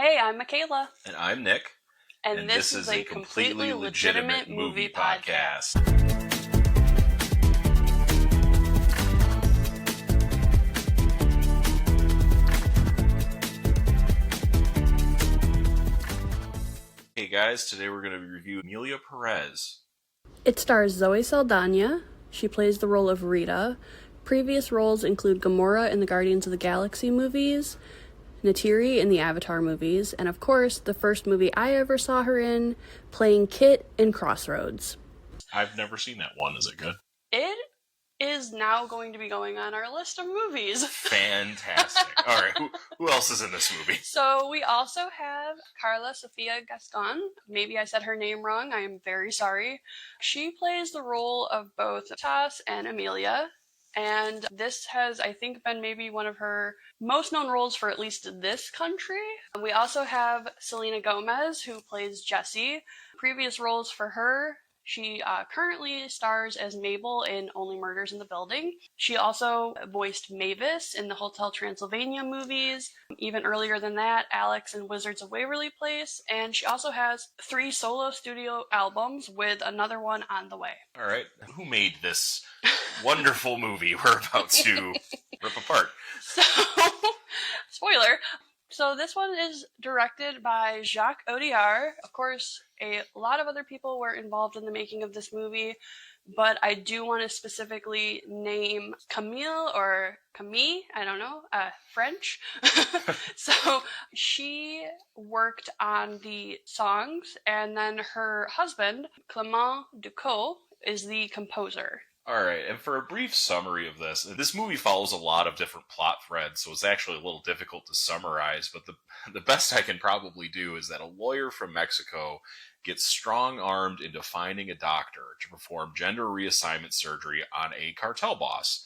Hey, I'm Makaila. And I'm Nick. And this is a completely legitimate movie podcast. Hey guys, today we're going to review Emilia Perez. It stars Zoe Saldana. She plays the role of Rita. Previous roles include Gamora in the Guardians of the Galaxy movies, Neytiri in the Avatar movies, and of course, the first movie I ever saw her in, playing Kit in Crossroads. I've never seen that one. Is it good? It is now going to be going on our list of movies. Fantastic. All right, who else is in this movie? So we also have Carla Sofia Gascon. Maybe I said her name wrong. I am very sorry. She plays the role of both Tess and Emilia. And this has, I think, been maybe one of her most known roles for at least this country. We also have Selena Gomez, who plays Jessie. Previous roles for her, she currently stars as Mabel in Only Murders in the Building. She also voiced Mavis in the Hotel Transylvania movies. Even earlier than that, Alex in Wizards of Waverly Place. And she also has 3 solo studio albums with another one on the way. All right, who made this wonderful movie we're about to rip apart? So, spoiler. So this one is directed by Jacques Audiard. Of course, a lot of other people were involved in the making of this movie, but I do want to specifically name Camille, I don't know, French. So she worked on the songs, and then her husband, Clément Ducot, is the composer. All right, and for a brief summary of this movie follows a lot of different plot threads, so it's actually a little difficult to summarize, but the best I can probably do is that a lawyer from Mexico gets strong-armed into finding a doctor to perform gender reassignment surgery on a cartel boss.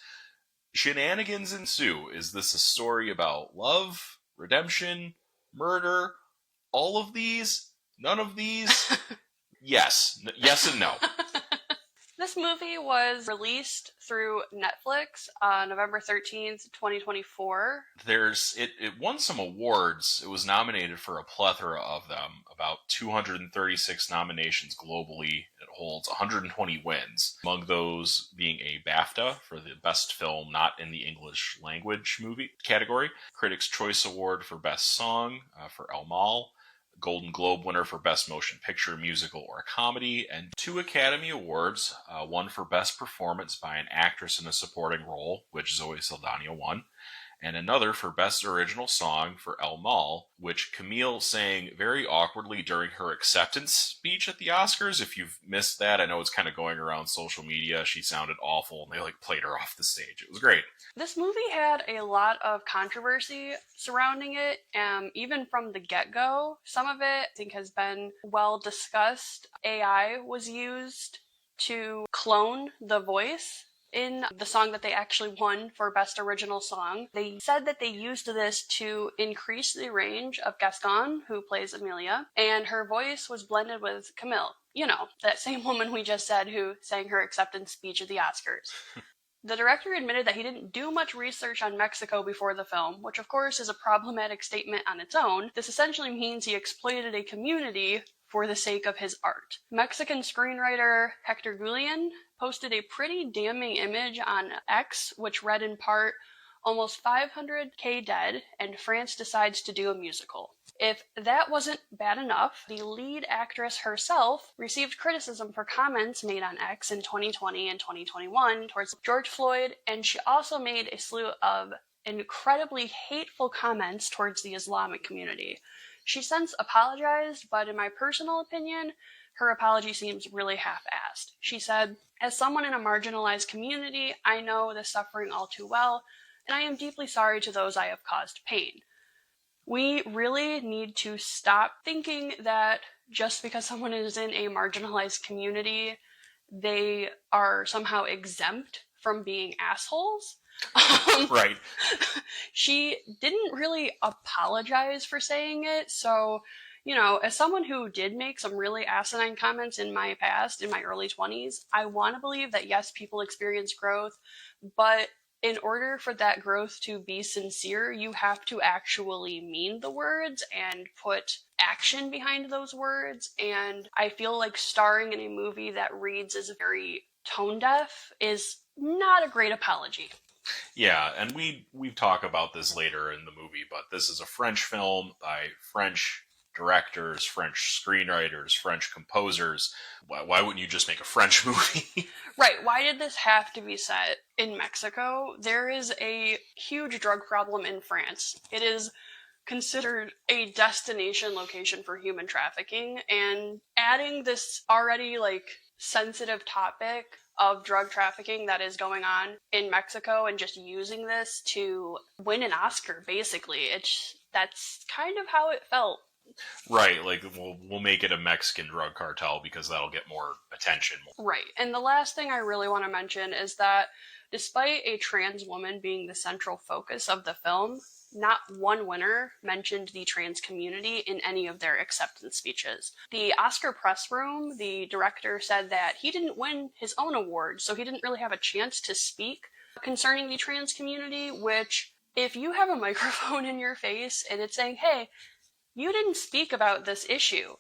Shenanigans ensue. Is this a story about love, redemption, murder, all of these? None of these? Yes and no. This movie was released through Netflix on November 13th, 2024. It won some awards. It was nominated for a plethora of them, about 236 nominations globally. It holds 120 wins, among those being a BAFTA for the best film not in the English language movie category, Critics' Choice Award for Best Song for El Mal, Golden Globe winner for Best Motion Picture, Musical, or Comedy, and 2 Academy Awards, one for Best Performance by an Actress in a Supporting Role, which Zoe Saldana won, and another for Best Original Song for El Mal, which Camille sang very awkwardly during her acceptance speech at the Oscars. If you've missed that, I know it's kind of going around social media. She sounded awful, and they played her off the stage. It was great. This movie had a lot of controversy surrounding it, even from the get-go. Some of it, I think, has been well discussed. AI was used to clone the voice in the song that they actually won for Best Original Song. They said that they used this to increase the range of Gascon, who plays Emilia, and her voice was blended with Camille. You know, that same woman we just said who sang her acceptance speech at the Oscars. The director admitted that he didn't do much research on Mexico before the film, which of course is a problematic statement on its own. This essentially means he exploited a community for the sake of his art. Mexican screenwriter Hector Guillen posted a pretty damning image on X, which read in part, "Almost 500K dead, and France decides to do a musical." If that wasn't bad enough, the lead actress herself received criticism for comments made on X in 2020 and 2021 towards George Floyd, and she also made a slew of incredibly hateful comments towards the Islamic community. She since apologized, but in my personal opinion, her apology seems really half-assed. She said, "As someone in a marginalized community, I know the suffering all too well, and I am deeply sorry to those I have caused pain." We really need to stop thinking that just because someone is in a marginalized community, they are somehow exempt from being assholes. Right. She didn't really apologize for saying it, so, you know, as someone who did make some really asinine comments in my past, in my early 20s, I want to believe that yes, people experience growth, but in order for that growth to be sincere, you have to actually mean the words and put action behind those words. And I feel like starring in a movie that reads as very tone deaf is not a great apology. Yeah, and we talk about this later in the movie, but this is a French film by French directors, French screenwriters, French composers. Why wouldn't you just make a French movie? Right, why did this have to be set in Mexico? There is a huge drug problem in France. It is considered a destination location for human trafficking, and adding this already sensitive topic of drug trafficking that is going on in Mexico and just using this to win an Oscar, basically, that's kind of how it felt. Right, like we'll make it a Mexican drug cartel because that'll get more attention. Right, and the last thing I really want to mention is that despite a trans woman being the central focus of the film, not one winner mentioned the trans community in any of their acceptance speeches. The Oscar press room, the director said that he didn't win his own award, so he didn't really have a chance to speak concerning the trans community, which, if you have a microphone in your face and it's saying, hey, you didn't speak about this issue,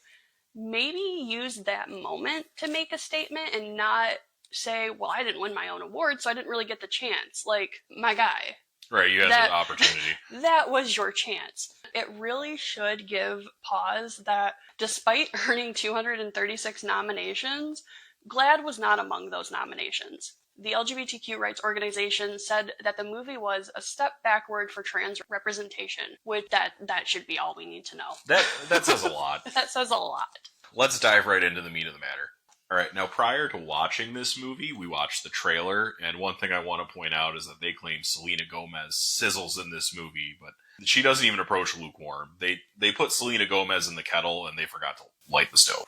maybe use that moment to make a statement and not say, well, I didn't win my own award, so I didn't really get the chance. Like, my guy. Right, you had the opportunity. That was your chance. It really should give pause that despite earning 236 nominations, GLAAD was not among those nominations. The LGBTQ rights organization said that the movie was a step backward for trans representation, which that should be all we need to know. That says a lot. That says a lot. Let's dive right into the meat of the matter. All right, now prior to watching this movie, we watched the trailer, and one thing I want to point out is that they claim Selena Gomez sizzles in this movie, but she doesn't even approach lukewarm. They put Selena Gomez in the kettle, and they forgot to light the stove.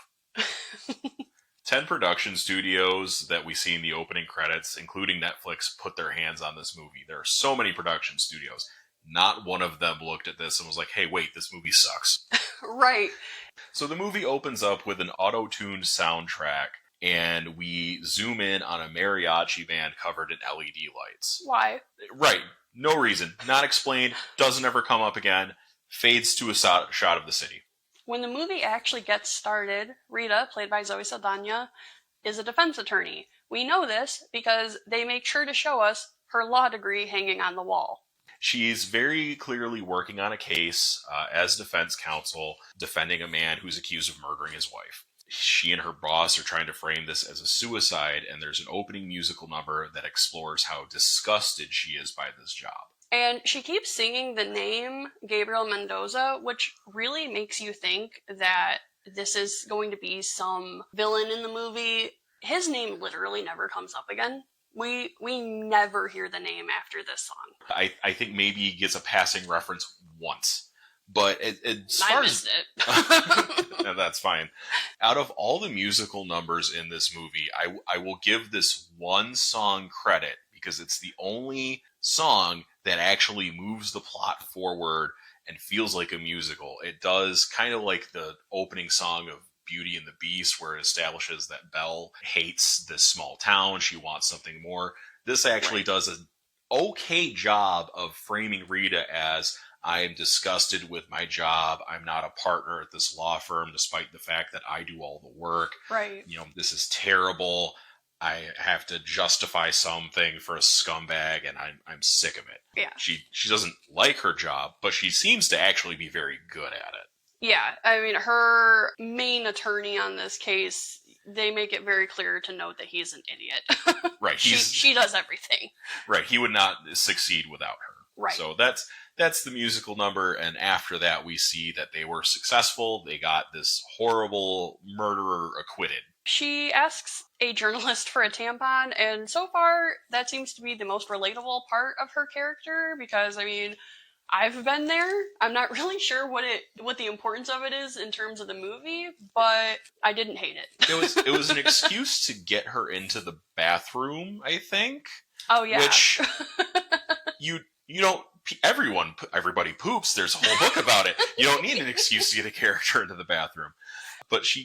10 production studios that we see in the opening credits, including Netflix, put their hands on this movie. There are so many production studios. Not one of them looked at this and was like, hey, wait, this movie sucks. Right. So the movie opens up with an auto-tuned soundtrack, and we zoom in on a mariachi band covered in LED lights. Why? Right. No reason. Not explained. Doesn't ever come up again. Fades to a shot of the city. When the movie actually gets started, Rita, played by Zoe Saldana, is a defense attorney. We know this because they make sure to show us her law degree hanging on the wall. She's very clearly working on a case as defense counsel, defending a man who's accused of murdering his wife. She and her boss are trying to frame this as a suicide, and there's an opening musical number that explores how disgusted she is by this job. And she keeps singing the name Gabriel Mendoza, which really makes you think that this is going to be some villain in the movie. His name literally never comes up again. We never hear the name after this song. I think maybe he gets a passing reference once. But I missed it. No, that's fine. Out of all the musical numbers in this movie, I will give this one song credit because it's the only song that actually moves the plot forward and feels like a musical. It does kind of like the opening song of Beauty and the Beast, where it establishes that Belle hates this small town. She wants something more. This actually does an okay job of framing Rita as, I am disgusted with my job. I'm not a partner at this law firm, despite the fact that I do all the work. Right. You know, this is terrible. I have to justify something for a scumbag, and I'm sick of it. Yeah. She doesn't like her job, but she seems to actually be very good at it. Yeah, I mean, her main attorney on this case, they make it very clear to note that he's an idiot. Right. She does everything. Right. He would not succeed without her. Right. So that's the musical number, and after that we see that they were successful. They got this horrible murderer acquitted. She asks a journalist for a tampon, and so far that seems to be the most relatable part of her character, because, I mean, I've been there. I'm not really sure what the importance of it is in terms of the movie, but I didn't hate it. It was an excuse to get her into the bathroom, I think. Oh yeah. Which you don't. Everybody poops. There's a whole book about it. You don't need an excuse to get a character into the bathroom. But she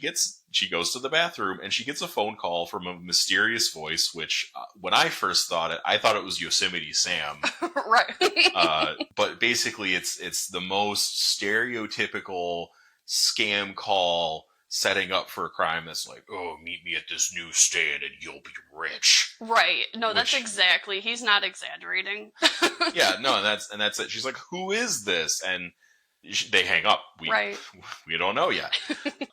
goes to the bathroom and she gets a phone call from a mysterious voice, which when I first thought it, I thought it was Yosemite Sam. Right. But basically it's the most stereotypical scam call setting up for a crime that's like, oh, meet me at this newsstand and you'll be rich. Right. No, that's exactly. He's not exaggerating. Yeah, no, and that's it. She's like, who is this? And they hang up. We don't know yet.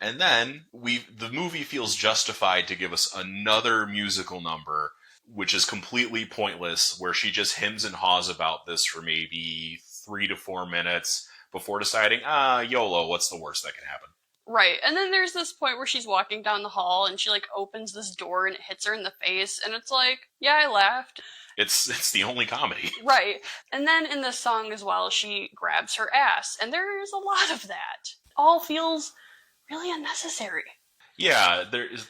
And then the movie feels justified to give us another musical number, which is completely pointless, where she just hems and haws about this for maybe 3 to 4 minutes before deciding, YOLO, what's the worst that can happen? Right. And then there's this point where she's walking down the hall and she like opens this door and it hits her in the face, and it's like, yeah, I laughed. It's the only comedy. Right. And then in this song as well, she grabs her ass, and there's a lot of that. All feels really unnecessary. Yeah,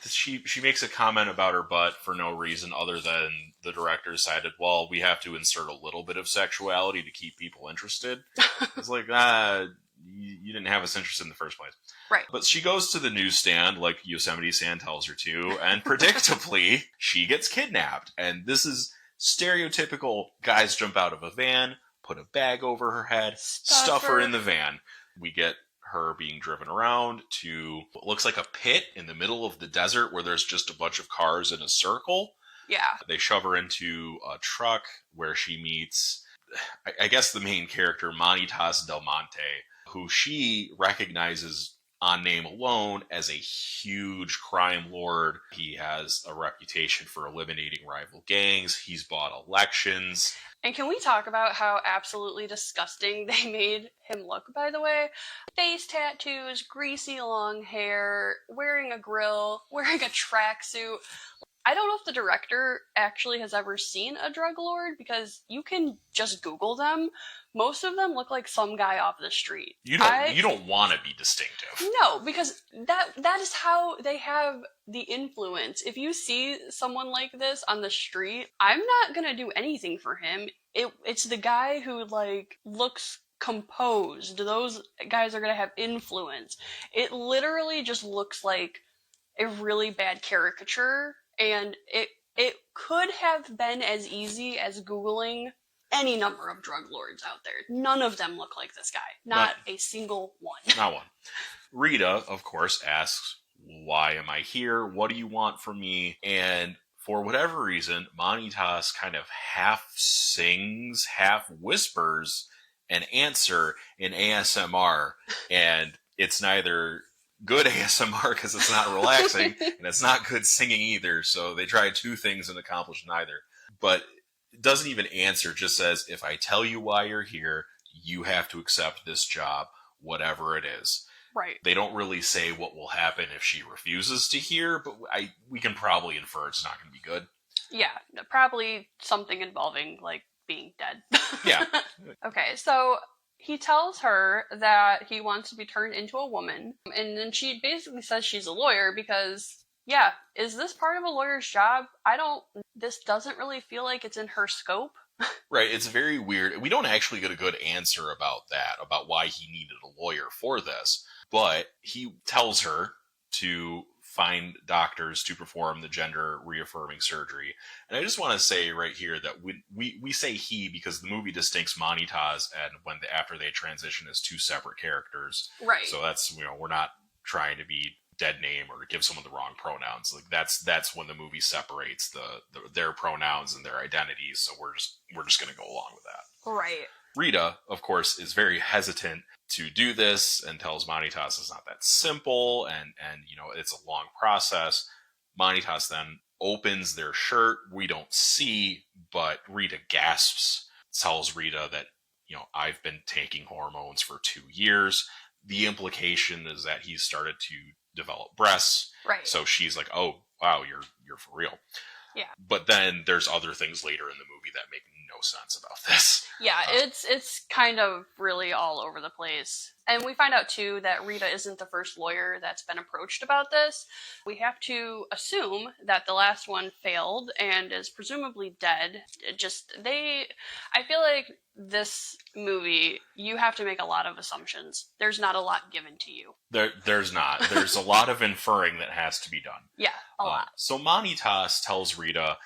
she makes a comment about her butt for no reason other than the director decided, well, we have to insert a little bit of sexuality to keep people interested. It's like, you didn't have us interested in the first place. Right. But she goes to the newsstand like Yosemite Sam tells her to, and predictably, she gets kidnapped. And this is stereotypical guys jump out of a van, put a bag over her head, stuff her in the van. We get her being driven around to what looks like a pit in the middle of the desert where there's just a bunch of cars in a circle. Yeah. They shove her into a truck where she meets, I guess, the main character, Manitas Del Monte, who she recognizes on name alone as a huge crime lord. He has a reputation for eliminating rival gangs. He's bought elections. And can we talk about how absolutely disgusting they made him look, by the way? Face tattoos, greasy long hair, wearing a grill, wearing a tracksuit. I don't know if the director actually has ever seen a drug lord, because you can just Google them. Most of them look like some guy off the street. You don't want to be distinctive. No, because that is how they have the influence. If you see someone like this on the street, I'm not gonna do anything for him. It's the guy who like looks composed. Those guys are gonna have influence. It literally just looks like a really bad caricature, and it could have been as easy as Googling any number of drug lords out there. None of them look like this guy. Not a single one. Not one. Rita, of course, asks, why am I here? What do you want from me? And for whatever reason, Manitas kind of half sings, half whispers an answer in ASMR. And it's neither good ASMR because it's not relaxing, and it's not good singing either. So they tried two things and accomplished neither. But it doesn't even answer, just says, if I tell you why you're here, you have to accept this job, whatever it is. Right. They don't really say what will happen if she refuses to hear, but we can probably infer it's not going to be good. Yeah, probably something involving, like, being dead. Yeah. Okay, so he tells her that he wants to be turned into a woman, and then she basically says she's a lawyer because, yeah, is this part of a lawyer's job? This doesn't really feel like it's in her scope. Right, it's very weird. We don't actually get a good answer about that, about why he needed a lawyer for this, but he tells her to find doctors to perform the gender reaffirming surgery. And I just want to say right here that we say he because the movie distincts Manitas and after they transition as two separate characters. Right. So that's, we're not trying to be dead name or give someone the wrong pronouns. Like that's when the movie separates their pronouns and their identities. So we're just going to go along with that. Right. Rita, of course, is very hesitant to do this and tells Manitas it's not that simple and it's a long process. Manitas then opens their shirt. We don't see, but Rita gasps, tells Rita that, I've been taking hormones for 2 years. The implication is that he's started to develop breasts. Right. So she's like, oh, wow, you're for real. Yeah. But then there's other things later in the movie that make no sense about this. Yeah, it's kind of really all over the place. And we find out, too, that Rita isn't the first lawyer that's been approached about this. We have to assume that the last one failed and is presumably dead. I feel like this movie, you have to make a lot of assumptions. There's not a lot given to you. There's not. There's a lot of inferring that has to be done. Yeah, a lot. So Manitas tells Rita,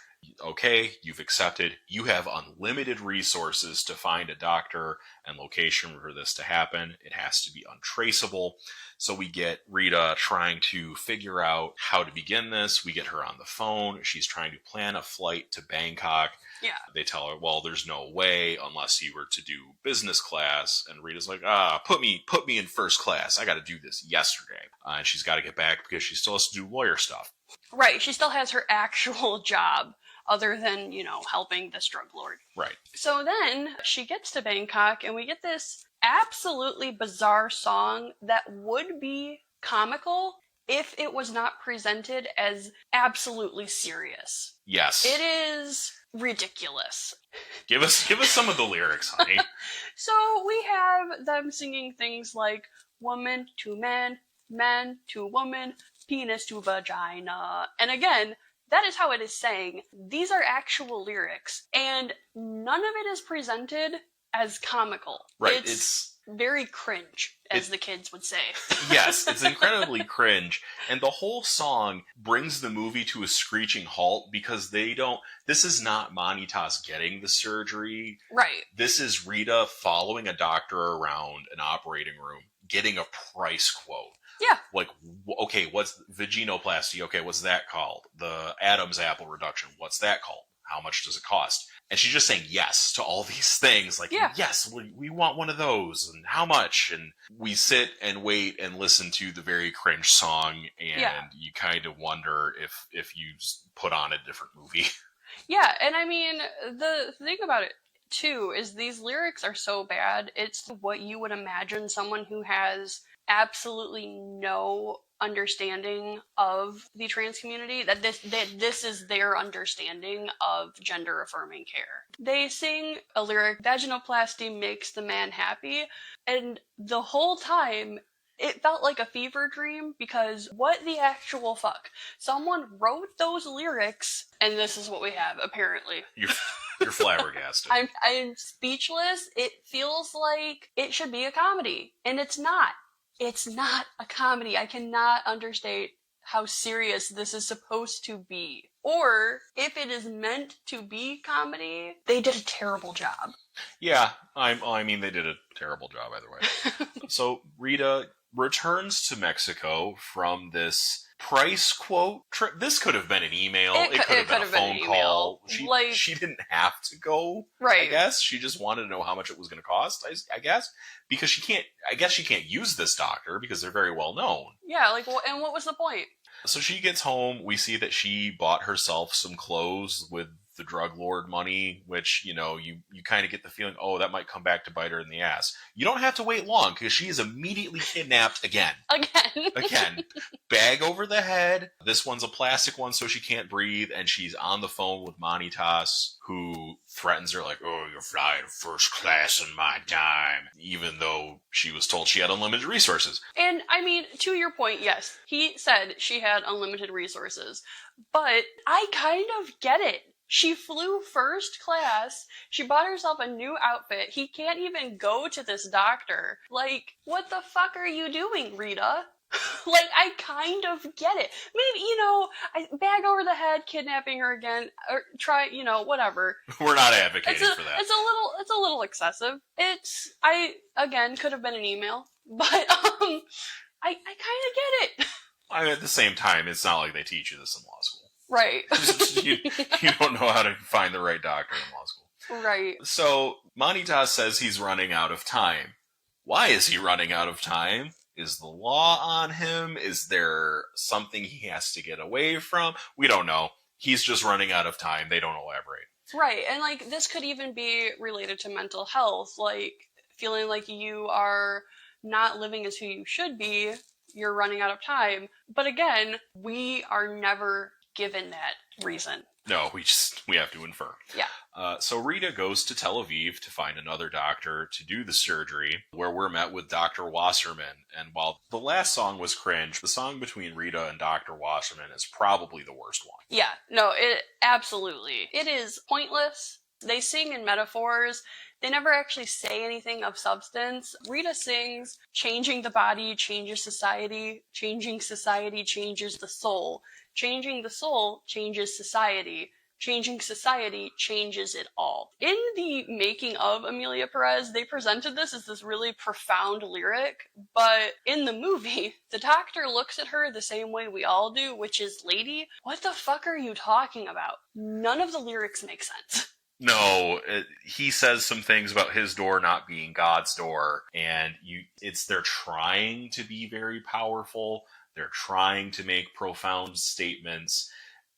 okay, you've accepted. You have unlimited resources to find a doctor and location for this to happen. It has to be untraceable. So we get Rita trying to figure out how to begin this. We get her on the phone. She's trying to plan a flight to Bangkok. Yeah. They tell her, well, there's no way unless you were to do business class. And Rita's like, put me in first class. I got to do this yesterday. And she's got to get back because she still has to do lawyer stuff. Right. She still has her actual job other than, helping this drug lord. Right. So then she gets to Bangkok and we get this absolutely bizarre song that would be comical if it was not presented as absolutely serious. Yes. It is ridiculous. Give us some of the lyrics, honey. So we have them singing things like woman to man, man to woman, penis to vagina. And again, that is how it is saying. These are actual lyrics, and none of it is presented as comical. Right. It's very cringe, as the kids would say. Yes, it's incredibly cringe. And the whole song brings the movie to a screeching halt because this is not Manitas getting the surgery. Right. This is Rita following a doctor around an operating room, getting a price quote. Yeah. Like, okay, what's vaginoplasty? Okay, what's that called? The Adam's apple reduction. What's that called? How much does it cost? And she's just saying yes to all these things. Like, yes, we want one of those. And how much? And we sit and wait and listen to the very cringe song. And you kind of wonder if you put on a different movie. Yeah, and I mean, the thing about it, too, is these lyrics are so bad. It's what you would imagine someone who has absolutely no understanding of the trans community, that this is their understanding of gender affirming care. They sing a lyric, vaginoplasty makes the man happy, and the whole time it felt like a fever dream, because what the actual fuck? Someone wrote those lyrics, and this is what we have, apparently. You're flabbergasted. I'm speechless. It feels like it should be a comedy, and it's not. It's not a comedy. I cannot understate how serious this is supposed to be. Or, if it is meant to be comedy, they did a terrible job. Yeah, I mean, they did a terrible job either way. So, Rita returns to Mexico from this price quote trip. This could have been an email. It could have been a phone call. She didn't have to go. Right. I guess she just wanted to know how much it was going to cost. I guess because she can't use this doctor because they're very well known. Yeah. And what was the point? So she gets home. We see that she bought herself some clothes with the drug lord money, which, you kind of get the feeling, oh, that might come back to bite her in the ass. You don't have to wait long because she is immediately kidnapped again. Again. Bag over the head. This one's a plastic one so she can't breathe, and she's on the phone with Manitas, who threatens her like, oh, you're flying first class in my time, even though she was told she had unlimited resources. And, I mean, to your point, yes, he said she had unlimited resources, but I kind of get it. She flew first class. She bought herself a new outfit. He can't even go to this doctor. Like, what the fuck are you doing, Rita? I kind of get it. Maybe, I bag over the head, kidnapping her again, or try, whatever. We're not advocating for that. It's a little excessive. Again, could have been an email, but, I kind of get it. At the same time, it's not like they teach you this in law school. Right. you don't know how to find the right doctor in law school. Right. So, Manitas says he's running out of time. Why is he running out of time? Is the law on him? Is there something he has to get away from? We don't know. He's just running out of time. They don't elaborate. Right. And, this could even be related to mental health. Feeling like you are not living as who you should be. You're running out of time. But again, we are never given that reason. No, we have to infer. Yeah. So Rita goes to Tel Aviv to find another doctor to do the surgery, where we're met with Dr. Wasserman. And while the last song was cringe, the song between Rita and Dr. Wasserman is probably the worst one. Yeah. No, it absolutely. It is pointless. They sing in metaphors. They never actually say anything of substance. Rita sings, changing the body changes society, changing society changes the soul, changing the soul changes society, changing society changes it all. In the making of Emilia Perez, they presented this as this really profound lyric, but in the movie, the doctor looks at her the same way we all do, which is, lady, what the fuck are you talking about? None of the lyrics make sense. No, he says some things about his door not being God's door, and they're trying to be very powerful. They're trying to make profound statements,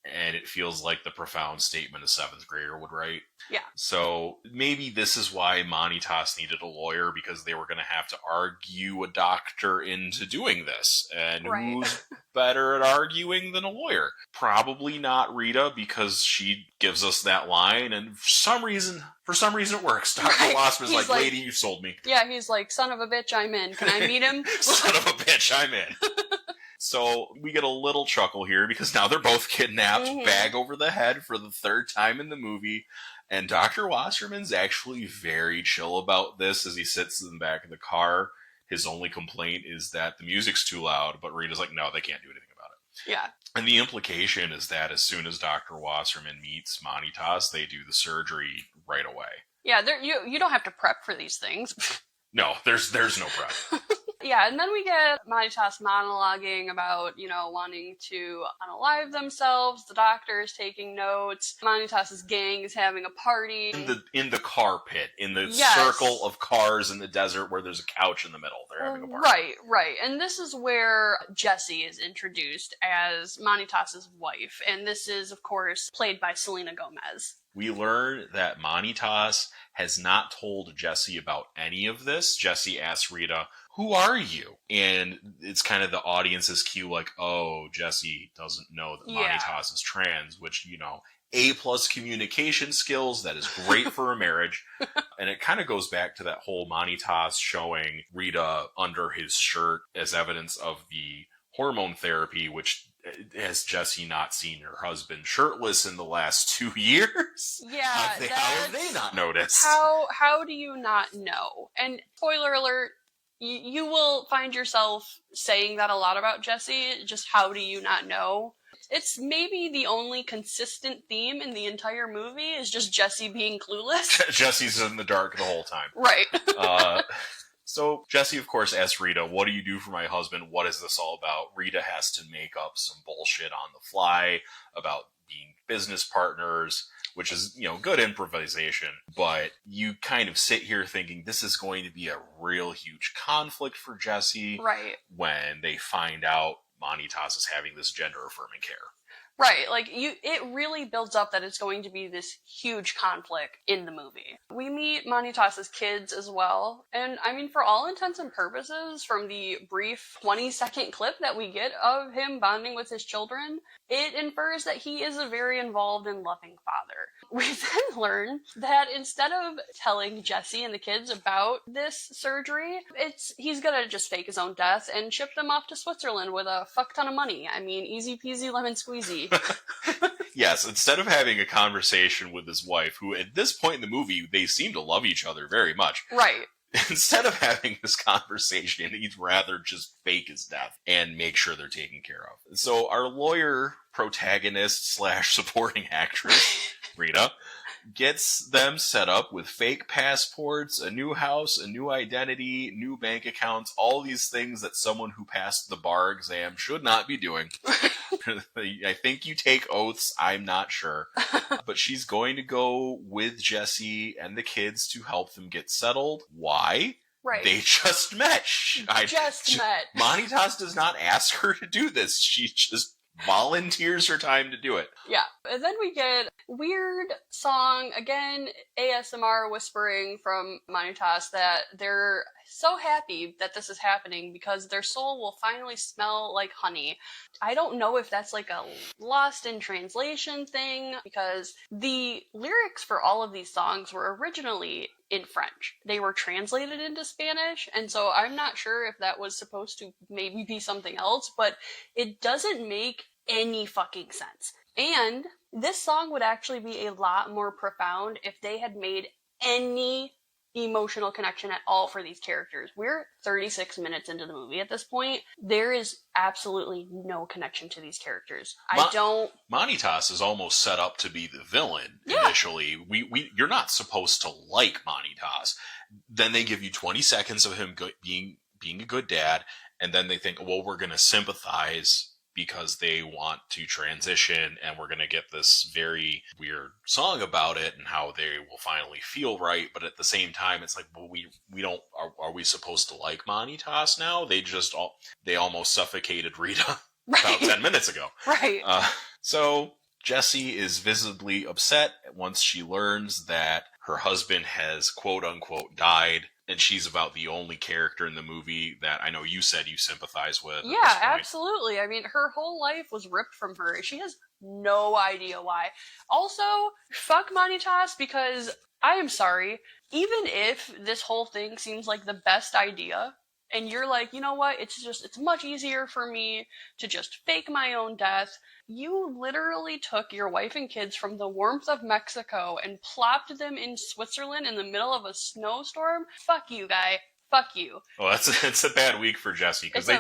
and it feels like the profound statement a seventh grader would write. Yeah. So maybe this is why Manitas needed a lawyer, because they were going to have to argue a doctor into doing this. And Right. Who's better at arguing than a lawyer? Probably not Rita, because she gives us that line, and for some reason it works. Dr. Right. Wasserman's like, lady, you sold me. Yeah, he's like, son of a bitch, I'm in. Can I meet him? Son of a bitch, I'm in. So we get a little chuckle here because now they're both kidnapped, bag over the head for the third time in the movie. And Dr. Wasserman's actually very chill about this as he sits in the back of the car. His only complaint is that the music's too loud, but Rita's like, no, they can't do anything about it. Yeah. And the implication is that as soon as Dr. Wasserman meets Manitas, they do the surgery right away. Yeah, you don't have to prep for these things. No, there's no prep. Yeah, and then we get Manitas monologuing about, wanting to unalive themselves. The doctor is taking notes. Manitas' gang is having a party. In the car pit, in the circle of cars in the desert where there's a couch in the middle. They're having a party. Right. And this is where Jessie is introduced as Manitas' wife. And this is, of course, played by Selena Gomez. We learn that Manitas has not told Jessie about any of this. Jessie asks Rita, who are you? And it's kind of the audience's cue, like, oh, Jessie doesn't know that Manitas is trans, which, A+ communication skills, that is great for a marriage. And it kind of goes back to that whole Manitas showing Rita under his shirt as evidence of the hormone therapy, which has Jessie not seen her husband shirtless in the last 2 years? Yeah. How have they not noticed? How do you not know? And spoiler alert, you will find yourself saying that a lot about Jessie. Just how do you not know? It's maybe the only consistent theme in the entire movie is just Jessie being clueless. Jessie's in the dark the whole time. Right. So Jessie, of course, asks Rita, what do you do for my husband? What is this all about? Rita has to make up some bullshit on the fly about being business partners, which is, good improvisation. But you kind of sit here thinking this is going to be a real huge conflict for Jessie. Right. When they find out Manitas is having this gender-affirming care. Right, it really builds up that it's going to be this huge conflict in the movie. We meet Manitas' kids as well, and for all intents and purposes, from the brief 20-second clip that we get of him bonding with his children, it infers that he is a very involved and loving father. We then learn that instead of telling Jessie and the kids about this surgery, he's gonna just fake his own death and ship them off to Switzerland with a fuck ton of money. Easy peasy lemon squeezy. Yes, instead of having a conversation with his wife, who at this point in the movie, they seem to love each other very much. Right. Instead of having this conversation, he'd rather just fake his death and make sure they're taken care of. So our lawyer protagonist / supporting actress, Rita, gets them set up with fake passports, a new house, a new identity, new bank accounts, all these things that someone who passed the bar exam should not be doing. I think you take oaths, I'm not sure. But she's going to go with Jessie and the kids to help them get settled. Why? Right. They just met. Met. Manitas does not ask her to do this. She just volunteers her time to do it. Yeah. And then we get weird song, again, ASMR whispering from Manitas that they're so happy that this is happening because their soul will finally smell like honey. I don't know if that's like a lost in translation thing, because the lyrics for all of these songs were originally in French. They were translated into Spanish, and so I'm not sure if that was supposed to maybe be something else, but it doesn't make any fucking sense. And this song would actually be a lot more profound if they had made any emotional connection at all for these characters. We're 36 minutes into the movie at this point. There is absolutely no connection to these characters. Manitas is almost set up to be the villain initially. You're not supposed to like Manitas. Then they give you 20 seconds of him being a good dad, and then they think, well, we're going to sympathize because they want to transition, and we're going to get this very weird song about it and how they will finally feel right. But at the same time, it's like, well, we don't, are we supposed to like Manitas now? They almost suffocated Rita about 10 minutes ago. Right. So Jessie is visibly upset once she learns that her husband has quote unquote died. And she's about the only character in the movie that I know you said you sympathize with. Yeah, absolutely. I mean, her whole life was ripped from her. She has no idea why. Also, fuck Manitas, because I am sorry. Even if this whole thing seems like the best idea, and you're like, you know what, it's much easier for me to just fake my own death. You literally took your wife and kids from the warmth of Mexico and plopped them in Switzerland in the middle of a snowstorm. Fuck you, guy. Fuck you. Well, it's a bad week for Jessie, because they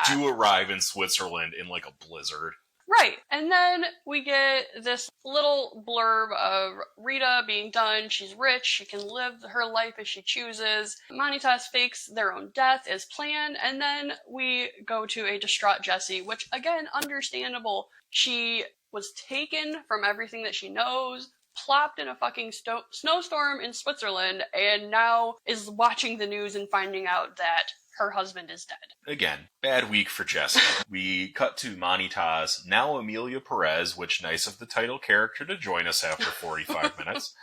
do arrive in Switzerland in like a blizzard. Right. And then we get this little blurb of Rita being done. She's rich. She can live her life as she chooses. Manitas fakes their own death as planned. And then we go to a distraught Jessie, which, again, understandable. She was taken from everything that she knows, plopped in a fucking snowstorm in Switzerland, and now is watching the news and finding out that her husband is dead. Again, bad week for Jessie. We cut to Manitas, now Emilia Perez, which nice of the title character to join us after 45 minutes,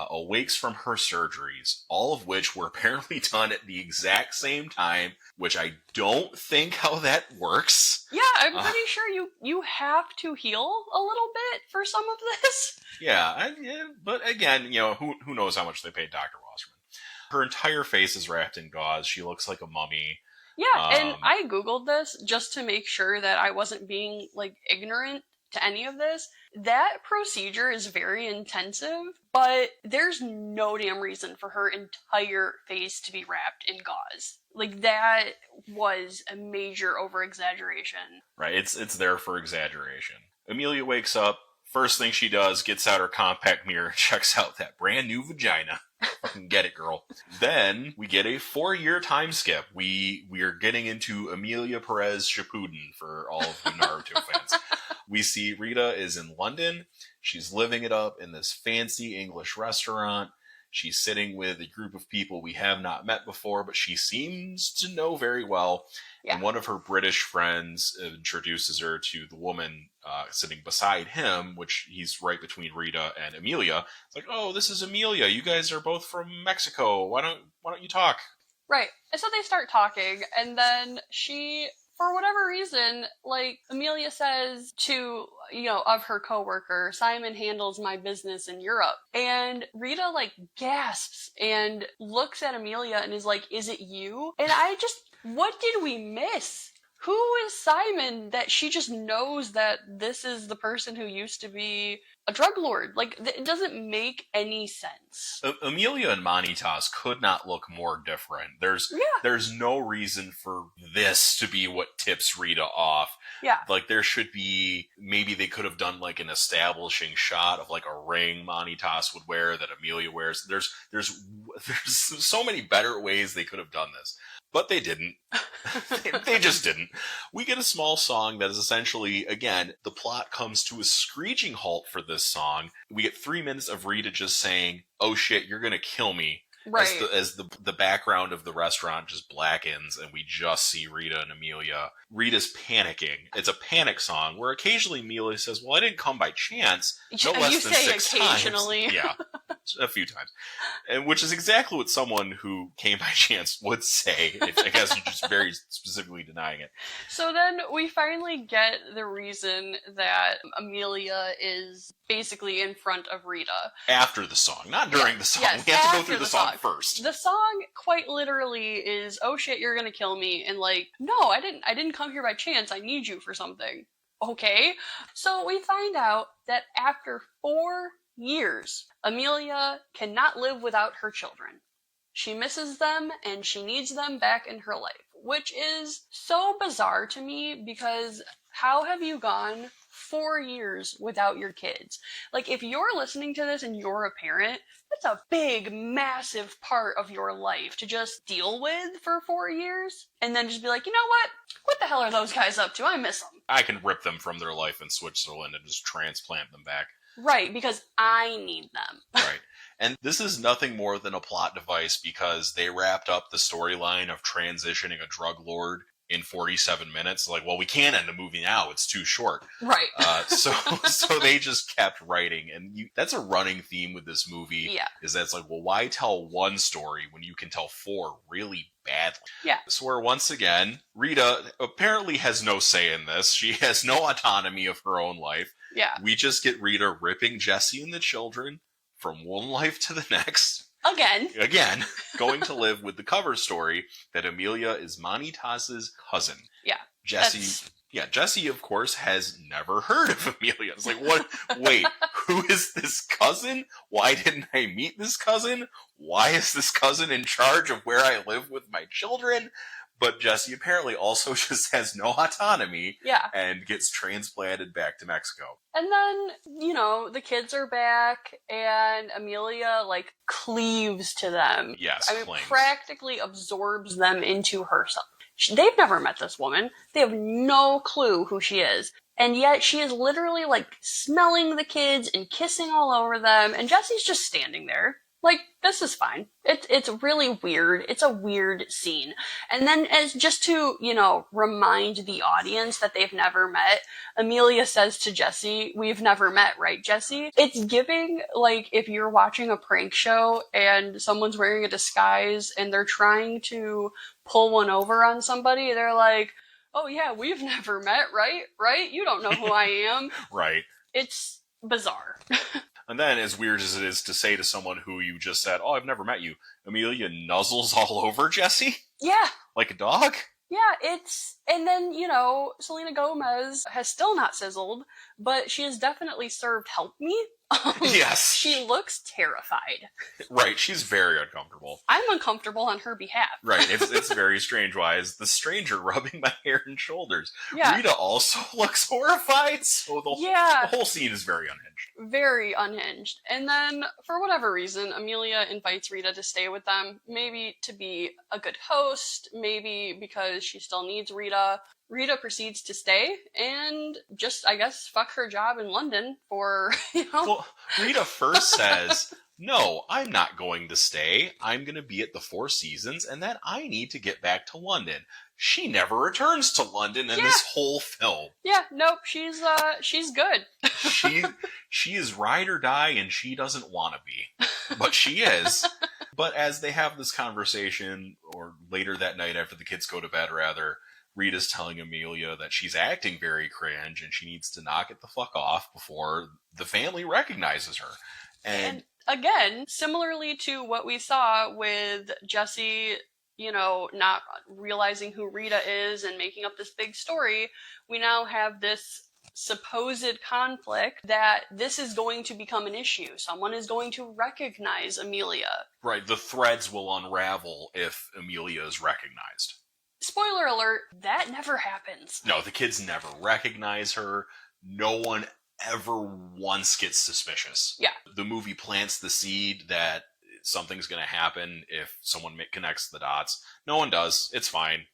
awakes from her surgeries, all of which were apparently done at the exact same time, which I don't think how that works. Yeah, I'm pretty sure you have to heal a little bit for some of this. Yeah, but again, who knows how much they paid Dr. Wasserman. Her entire face is wrapped in gauze. She looks like a mummy. Yeah, and I Googled this just to make sure that I wasn't being, ignorant to any of this. That procedure is very intensive, but there's no damn reason for her entire face to be wrapped in gauze. That was a major over-exaggeration. Right, it's there for exaggeration. Emilia wakes up. First thing she does, gets out her compact mirror, checks out that brand new vagina. Fucking get it, girl. Then we get a 4-year time skip. We are getting into Emilia Perez Shippuden for all of you Naruto fans. We see Rita is in London. She's living it up in this fancy English restaurant. She's sitting with a group of people we have not met before, but she seems to know very well. Yeah. And one of her British friends introduces her to the woman sitting beside him, which he's right between Rita and Emilia. It's like, oh, this is Emilia. You guys are both from Mexico. Why don't you talk? Right. And so they start talking, and then she, for whatever reason, Emilia says to, of her coworker, Simon handles my business in Europe. And Rita, gasps and looks at Emilia and is like, is it you? And what did we miss? Who is Simon that she just knows that this is the person who used to be a drug lord? It doesn't make any sense. Emilia and Manitas could not look more different. There's no reason for this to be what tips Rita off. Yeah. There should be, maybe they could have done an establishing shot of a ring Manitas would wear that Emilia wears. There's so many better ways they could have done this. But they didn't. They just didn't. We get a small song that is essentially, again, the plot comes to a screeching halt for this song. We get 3 minutes of Rita just saying, oh shit, you're gonna kill me. Right. As the background of the restaurant just blackens and we just see Rita and Emilia. Rita's panicking. It's a panic song where occasionally Emilia says, well, I didn't come by chance. No less than 6 occasionally. times. Yeah. A few times. And which is exactly what someone who came by chance would say. I guess you're just very specifically denying it. So then we finally get the reason that Emilia is basically in front of Rita. After the song, not during the song. Yes, we have to go through the song first. The song quite literally is, oh shit, you're gonna kill me. And no, I didn't come here by chance. I need you for something. Okay. So we find out that after 4 years, Emilia cannot live without her children. She misses them and she needs them back in her life, which is so bizarre to me because how have you gone 4 years without your kids? Like, if you're listening to this and you're a parent, that's a big, massive part of your life to just deal with for 4 years and then just be like, you know what? What the hell are those guys up to? I miss them. I can rip them from their life in Switzerland and just transplant them back. Right, because I need them. Right. And this is nothing more than a plot device because they wrapped up the storyline of transitioning a drug lord in 47 minutes. Like, well, we can't end the movie now. It's too short. Right. So they just kept writing. And that's a running theme with this movie. Yeah. Is that it's like, well, why tell one story when you can tell four really badly? Yeah. So where once again, Rita apparently has no say in this. She has no autonomy of her own life. Yeah. We just get Rita ripping Jesse and the children from one life to the next. Again, going to live with the cover story that Emilia is Manitas's cousin. Yeah. Jesse, of course, has never heard of Emilia. It's like, what? Wait, who is this cousin? Why didn't I meet this cousin? Why is this cousin in charge of where I live with my children? But Jesse apparently also just has no autonomy. Yeah. And gets transplanted back to Mexico. And then, the kids are back and Emilia, cleaves to them. Yes, practically absorbs them into herself. They've never met this woman. They have no clue who she is. And yet she is literally, smelling the kids and kissing all over them. And Jesse's just standing there. This is fine. It's really weird. It's a weird scene. And then as just to, remind the audience that they've never met, Emilia says to Jesse, we've never met, right, Jesse? It's giving, if you're watching a prank show and someone's wearing a disguise and they're trying to pull one over on somebody, they're like, oh yeah, we've never met, right? Right? You don't know who I am. Right. It's bizarre. And then, as weird as it is to say to someone who you just said, oh, I've never met you, Emilia nuzzles all over Jesse? Yeah. Like a dog? Yeah, and then, Selena Gomez has still not sizzled, but she has definitely served help me. Yes. She looks terrified. Right, she's very uncomfortable. I'm uncomfortable on her behalf. Right, it's very strange. Why is the stranger rubbing my hair and shoulders? Yeah. Rita also looks horrified, so the whole scene is very unhinged. Very unhinged. And then, for whatever reason, Emilia invites Rita to stay with them. Maybe to be a good host, maybe because she still needs Rita. Rita proceeds to stay and just, I guess, fuck her job in London for, Well, Rita first says, no, I'm not going to stay. I'm going to be at the Four Seasons and then I need to get back to London. She never returns to London in this whole film. Yeah, nope, she's good. She is ride or die and she doesn't want to be. But she is. But as they have this conversation, or later that night after the kids go to bed, rather, Rita's telling Emilia that she's acting very cringe and she needs to knock it the fuck off before the family recognizes her. And again, similarly to what we saw with Jesse, not realizing who Rita is and making up this big story, we now have this supposed conflict that this is going to become an issue. Someone is going to recognize Emilia. Right, the threads will unravel if Emilia is recognized. Spoiler alert, that never happens. No, the kids never recognize her. No one ever once gets suspicious. Yeah. The movie plants the seed that something's going to happen if someone connects the dots. No one does. It's fine.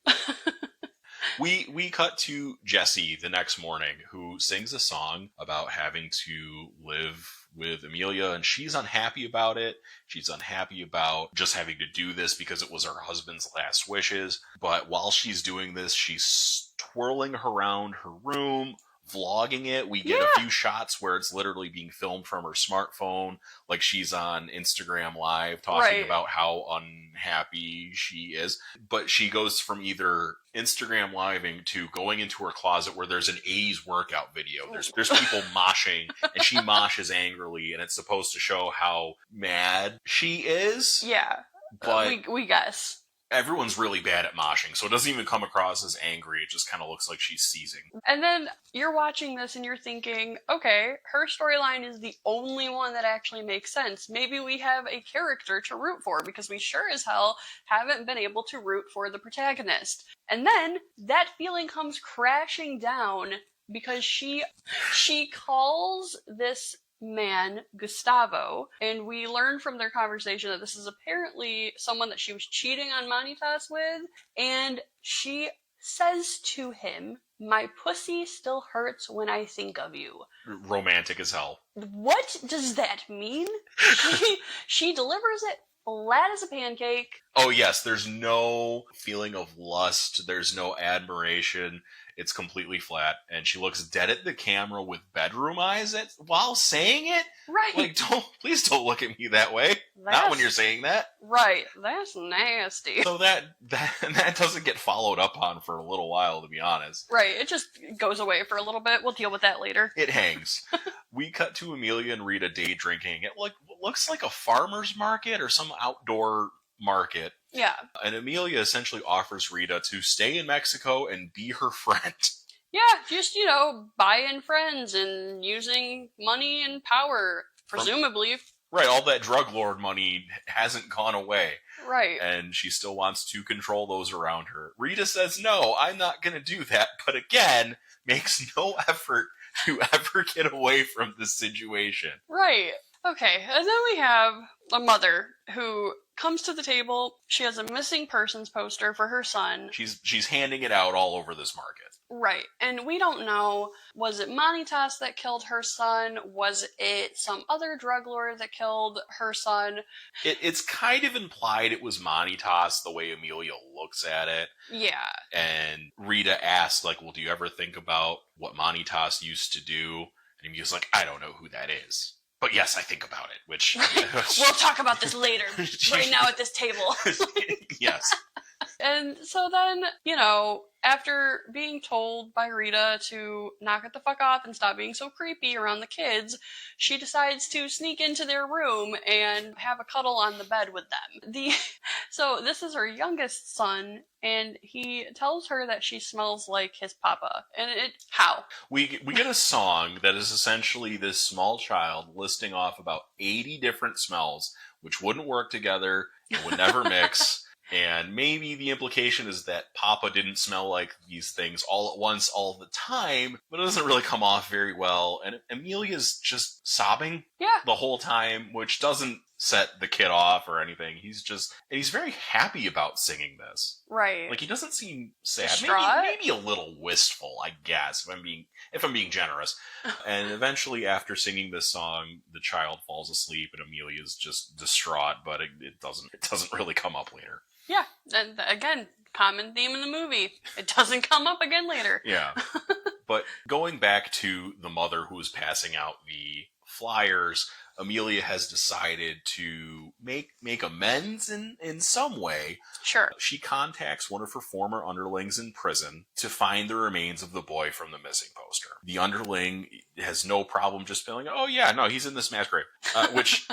We cut to Jesse the next morning, who sings a song about having to live with Emilia, and she's unhappy about it. She's unhappy about just having to do this because it was her husband's last wishes. But while she's doing this, she's twirling around her room, vlogging it. We get a few shots where it's literally being filmed from her smartphone, like she's on Instagram Live talking about how unhappy she is. But she goes from either Instagram Living to going into her closet where there's an 80s workout video. There's people moshing, and she moshes angrily, and it's supposed to show how mad she is. Yeah, but we guess. everyone's really bad at moshing, so it doesn't even come across as angry. It just kind of looks like she's seizing. And then you're watching this and you're thinking, okay, her storyline is the only one that actually makes sense. Maybe we have a character to root for, because we sure as hell haven't been able to root for the protagonist. And then that feeling comes crashing down because she calls this man Gustavo, and we learn from their conversation that this is apparently someone that she was cheating on Manitas with, and she says to him, "My pussy still hurts when I think of you." Romantic as hell. What does that mean? She delivers it flat as a pancake. Oh yes, there's no feeling of lust, there's no admiration. It's completely flat, and she looks dead at the camera with bedroom eyes while saying it. Right. Like, please don't look at me that way. Not when you're saying that. Right. That's nasty. So that doesn't get followed up on for a little while, to be honest. Right. It just goes away for a little bit. We'll deal with that later. It hangs. We cut to Emilia and Rita day drinking. It looks like a farmer's market or some outdoor market. Yeah. And Emilia essentially offers Rita to stay in Mexico and be her friend. Yeah, just, buying friends and using money and power, presumably. Right, all that drug lord money hasn't gone away. Right. And she still wants to control those around her. Rita says, no, I'm not going to do that, but again, makes no effort to ever get away from this situation. Right. Okay, and then we have a mother who comes to the table. She has a missing persons poster for her son. She's handing it out all over this market. Right, and we don't know, was it Manitas that killed her son? Was it some other drug lord that killed her son? It's kind of implied it was Manitas, the way Emilia looks at it. Yeah. And Rita asks, well, do you ever think about what Manitas used to do? And Emilia's like, I don't know who that is. But yes, I think about it, which... We'll talk about this later, right now at this table. Yes. And so then, after being told by Rita to knock it the fuck off and stop being so creepy around the kids, she decides to sneak into their room and have a cuddle on the bed with them. So this is her youngest son, and he tells her that she smells like his papa. And how? We get a song that is essentially this small child listing off about 80 different smells, which wouldn't work together and would never mix. And maybe the implication is that Papa didn't smell like these things all at once, all the time, but it doesn't really come off very well. And Emilia's just sobbing the whole time, which doesn't set the kid off or anything. He's very happy about singing this. Right. Like, he doesn't seem sad. Maybe a little wistful, I guess, if I'm being generous. And eventually, after singing this song, the child falls asleep, and Emilia's just distraught. But it doesn't really come up later. Yeah, and again, common theme in the movie. It doesn't come up again later. Yeah. But going back to the mother who is passing out the flyers, Emilia has decided to make amends in some way. Sure. She contacts one of her former underlings in prison to find the remains of the boy from the missing poster. The underling has no problem just feeling, oh yeah, no, he's in this mass grave. Which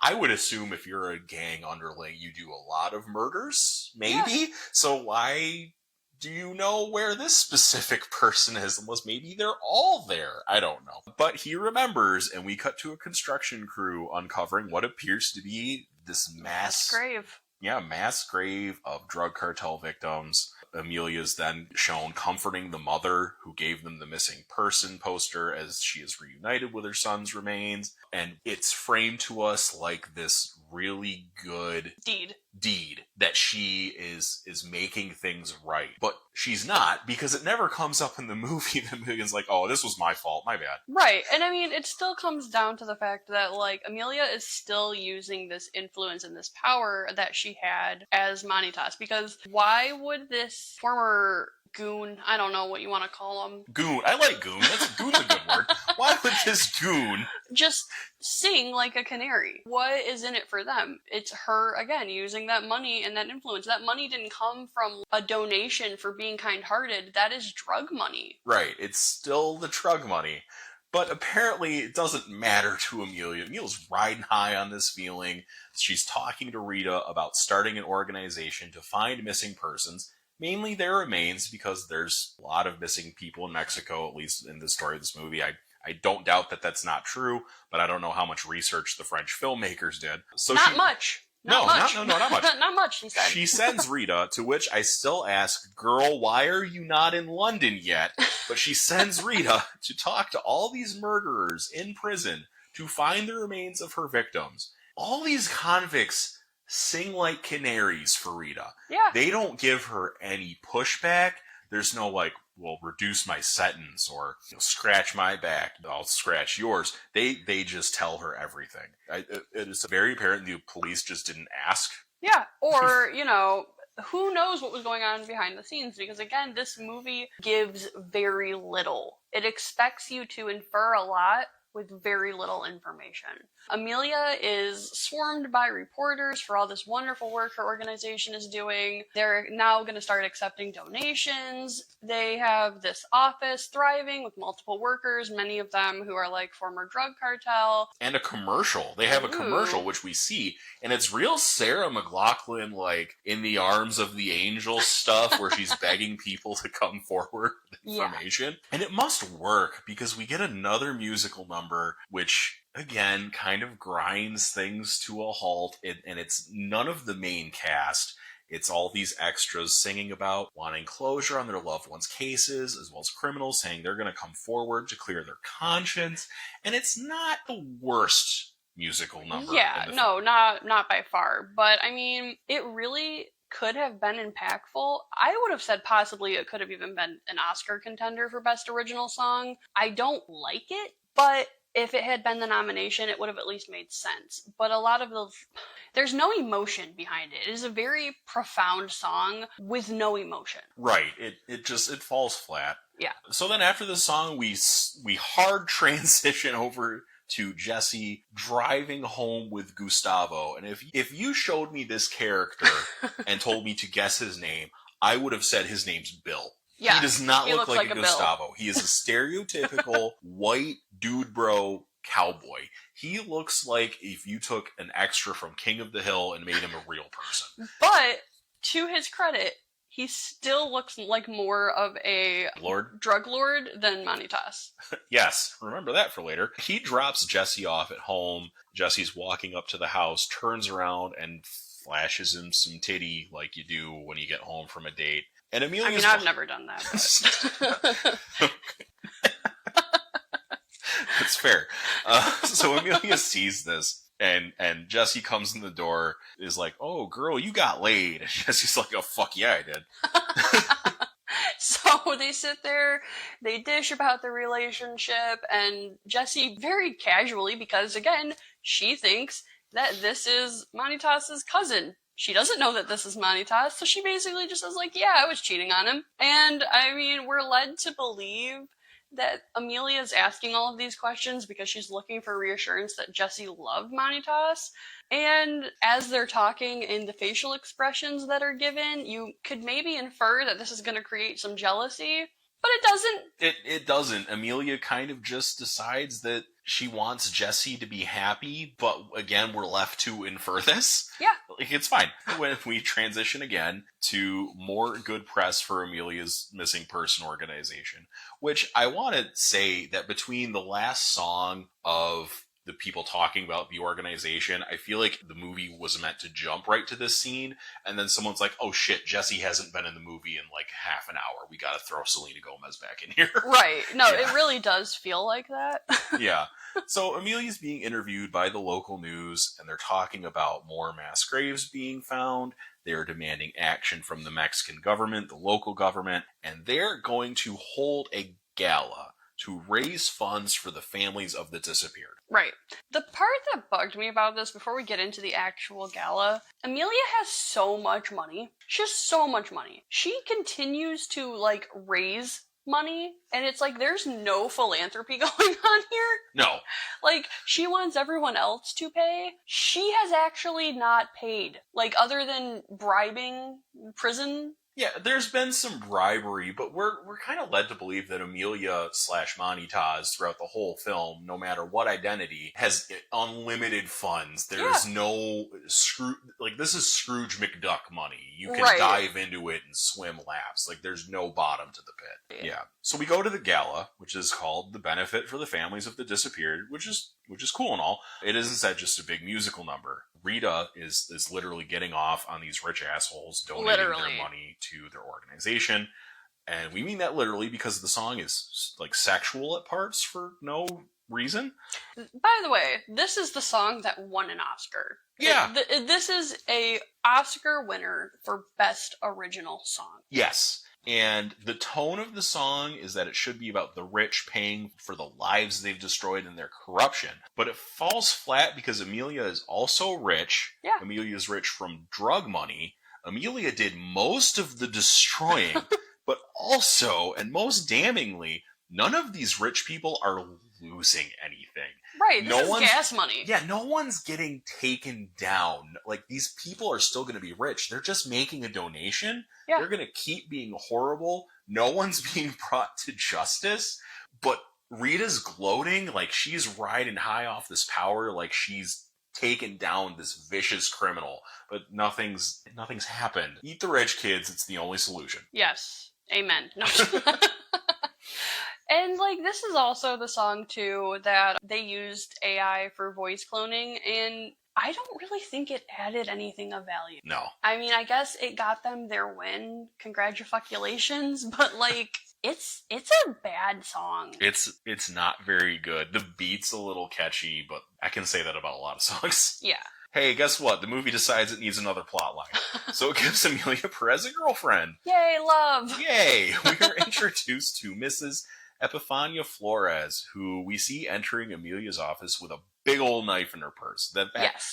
I would assume if you're a gang underling, you do a lot of murders, maybe? Yeah. So why do you know where this specific person is? Unless maybe they're all there. I don't know. But he remembers, and we cut to a construction crew uncovering what appears to be this mass grave. Yeah, mass grave of drug cartel victims. Emilia's then shown comforting the mother who gave them the missing person poster as she is reunited with her son's remains. And it's framed to us like this really good deed that she is making things right. But she's not, because it never comes up in the movie. The movie's like, oh, this was my fault, my bad. Right, and I mean, it still comes down to the fact that, Emilia is still using this influence and this power that she had as Manitas, because why would this former goon, I don't know what you want to call him. Goon, I like goon, goon's a good word. Why would this goon just sing like a canary? What is in it for them? It's her, again, using that money and that influence. That money didn't come from a donation for being kind-hearted. That is drug money. Right, it's still the drug money. But apparently it doesn't matter to Emilia. Emilia's riding high on this feeling. She's talking to Rita about starting an organization to find missing persons, mainly their remains, because there's a lot of missing people in Mexico, at least in the story of this movie. I don't doubt that that's not true, but I don't know how much research the French filmmakers did. So not much. Not much. Not much. Not much, he said. She sends Rita, to which I still ask, girl, why are you not in London yet? But she sends Rita to talk to all these murderers in prison to find the remains of her victims. All these convicts sing like canaries for Rita. Yeah. They don't give her any pushback. There's no like, well, reduce my sentence or scratch my back, I'll scratch yours. They just tell her everything. It is very apparent the police just didn't ask. Yeah, or, who knows what was going on behind the scenes, because again, this movie gives very little. It expects you to infer a lot with very little information. Emilia is swarmed by reporters for all this wonderful work her organization is doing. They're now going to start accepting donations. They have this office thriving with multiple workers, many of them who are like former drug cartel. And a commercial. They have a commercial, which we see, and it's real Sarah McLachlan, like, in the arms of the angel stuff, where she's begging people to come forward with information. Yeah. And it must work, because we get another musical number, which again kind of grinds things to a halt, and it's none of the main cast. It's all these extras singing about wanting closure on their loved ones' cases, as well as criminals saying they're going to come forward to clear their conscience. And it's not the worst musical number. Yeah, no, not by far. But I mean, it really could have been impactful. I would have said possibly it could have even been an Oscar contender for Best Original Song. I don't like it, but if it had been the nomination, it would have at least made sense. But a lot of there's no emotion behind it. It is a very profound song with no emotion. Right. It falls flat. Yeah. So then after the song, we hard transition over to Jesse driving home with Gustavo. And if you showed me this character and told me to guess his name, I would have said his name's Bill. Yeah, he does not look like a Gustavo. Bill. He is a stereotypical white dude bro cowboy. He looks like if you took an extra from King of the Hill and made him a real person. But to his credit, he still looks like more of a drug lord than Manitas. Yes, remember that for later. He drops Jesse off at home. Jesse's walking up to the house, turns around and flashes him some titty like you do when you get home from a date. And Emilia's I've never done that. But... That's fair. So Emilia sees this, and Jesse comes in the door, is like, "Oh, girl, you got laid." And Jesse's like, "Oh, fuck yeah, I did." So they sit there, they dish about the relationship, and Jesse very casually, because again, she thinks that this is Manitas's cousin. She doesn't know that this is Manitas, so she basically just says, like, yeah, I was cheating on him. And, I mean, we're led to believe that Emilia's asking all of these questions because she's looking for reassurance that Jesse loved Manitas. And as they're talking in the facial expressions that are given, you could maybe infer that this is going to create some jealousy. But it doesn't. It doesn't. Emilia kind of just decides that she wants Jesse to be happy, but again, we're left to infer this. Yeah. Like, it's fine. When we transition again to more good press for Emilia's missing person organization, which I want to say that between the last song of the people talking about the organization, I feel like the movie was meant to jump right to this scene, and then someone's like, oh shit, Jesse hasn't been in the movie in like half an hour. We gotta throw Selena Gomez back in here. Right. No, yeah. It really does feel like that. Yeah. So Emilia's being interviewed by the local news, and they're talking about more mass graves being found. They're demanding action from the Mexican government, the local government, and they're going to hold a gala to raise funds for the families of the disappeared. Right. The part that bugged me about this, before we get into the actual gala, Emilia has so much money. She has so much money. She continues to, like, raise money, and it's like there's no philanthropy going on here. No. Like, she wants everyone else to pay. She has actually not paid. Like, other than bribing prison Yeah, there's been some bribery, but we're kind of led to believe that Emilia / Monitaz throughout the whole film, no matter what identity, has unlimited funds. There's no this is Scrooge McDuck money. You can dive into it and swim laps. Like, there's no bottom to the pit. Yeah. So we go to the gala, which is called The Benefit for the Families of the Disappeared, which is cool and all. It is instead just a big musical number. Rita is literally getting off on these rich assholes donating their money to their organization. And we mean that literally, because the song is like sexual at parts for no reason. By the way, this is the song that won an Oscar. Yeah. This is a Oscar winner for Best Original Song. Yes. And the tone of the song is that it should be about the rich paying for the lives they've destroyed and their corruption. But it falls flat because Emilia is also rich. Yeah. Emilia is rich from drug money. Emilia did most of the destroying, but also, and most damningly, none of these rich people are losing anything. Right, this is gas money. Yeah, no one's getting taken down. Like, these people are still going to be rich. They're just making a donation. Yeah. They're going to keep being horrible. No one's being brought to justice. But Rita's gloating like she's riding high off this power, like she's taken down this vicious criminal. But nothing's happened. Eat the rich, kids. It's the only solution. Yes. Amen. No. And, like, this is also the song, too, that they used AI for voice cloning, and I don't really think it added anything of value. No. I mean, I guess it got them their win. Congratulations, but, like, it's a bad song. It's not very good. The beat's a little catchy, but I can say that about a lot of songs. Yeah. Hey, guess what? The movie decides it needs another plot line. So it gives Emilia Perez a girlfriend. Yay, love! Yay! We are introduced to Mrs. Epifania Flores, who we see entering Emilia's office with a big old knife in her purse.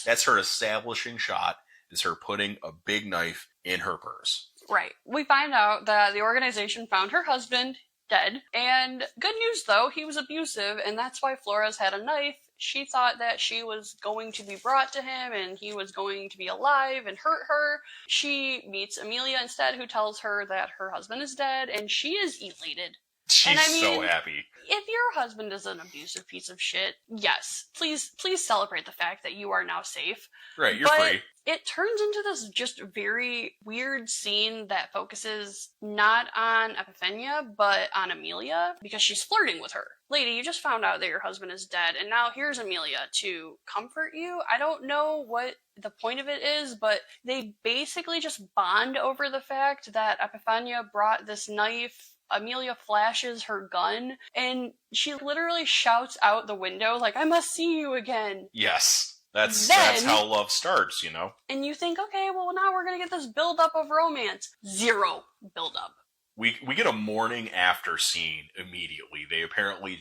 That's her establishing shot, is her putting a big knife in her purse. Right. We find out that the organization found her husband dead, and good news though, he was abusive, and that's why Flores had a knife. She thought that she was going to be brought to him and he was going to be alive and hurt her. She meets Emilia instead, who tells her that her husband is dead, and she is elated. She's so happy. If your husband is an abusive piece of shit, yes, please celebrate the fact that you are now safe. Right, you're free. It turns into this just very weird scene that focuses not on Epifania, but on Emilia, because she's flirting with her. Lady, you just found out that your husband is dead, and now here's Emilia to comfort you. I don't know what the point of it is, but they basically just bond over the fact that Epifania brought this knife. Emilia flashes her gun, and she literally shouts out the window, like, I must see you again. Yes. That's how love starts, you know? And you think, okay, well, now we're gonna get this build-up of romance. Zero build-up. We get a morning after scene immediately. They apparently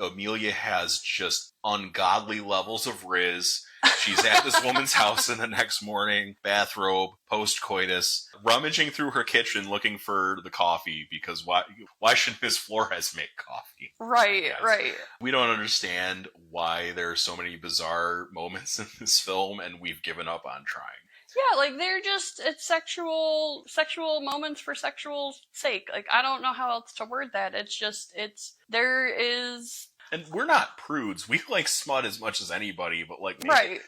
Emilia has just ungodly levels of riz. She's at this woman's house in the next morning, bathrobe, post-coitus, rummaging through her kitchen looking for the coffee, because why should Miss Flores make coffee? Right, right. We don't understand why there are so many bizarre moments in this film, and we've given up on trying. Yeah, like, it's sexual moments for sexual sake. Like, I don't know how else to word that. There is... And we're not prudes. We like smut as much as anybody, but, like,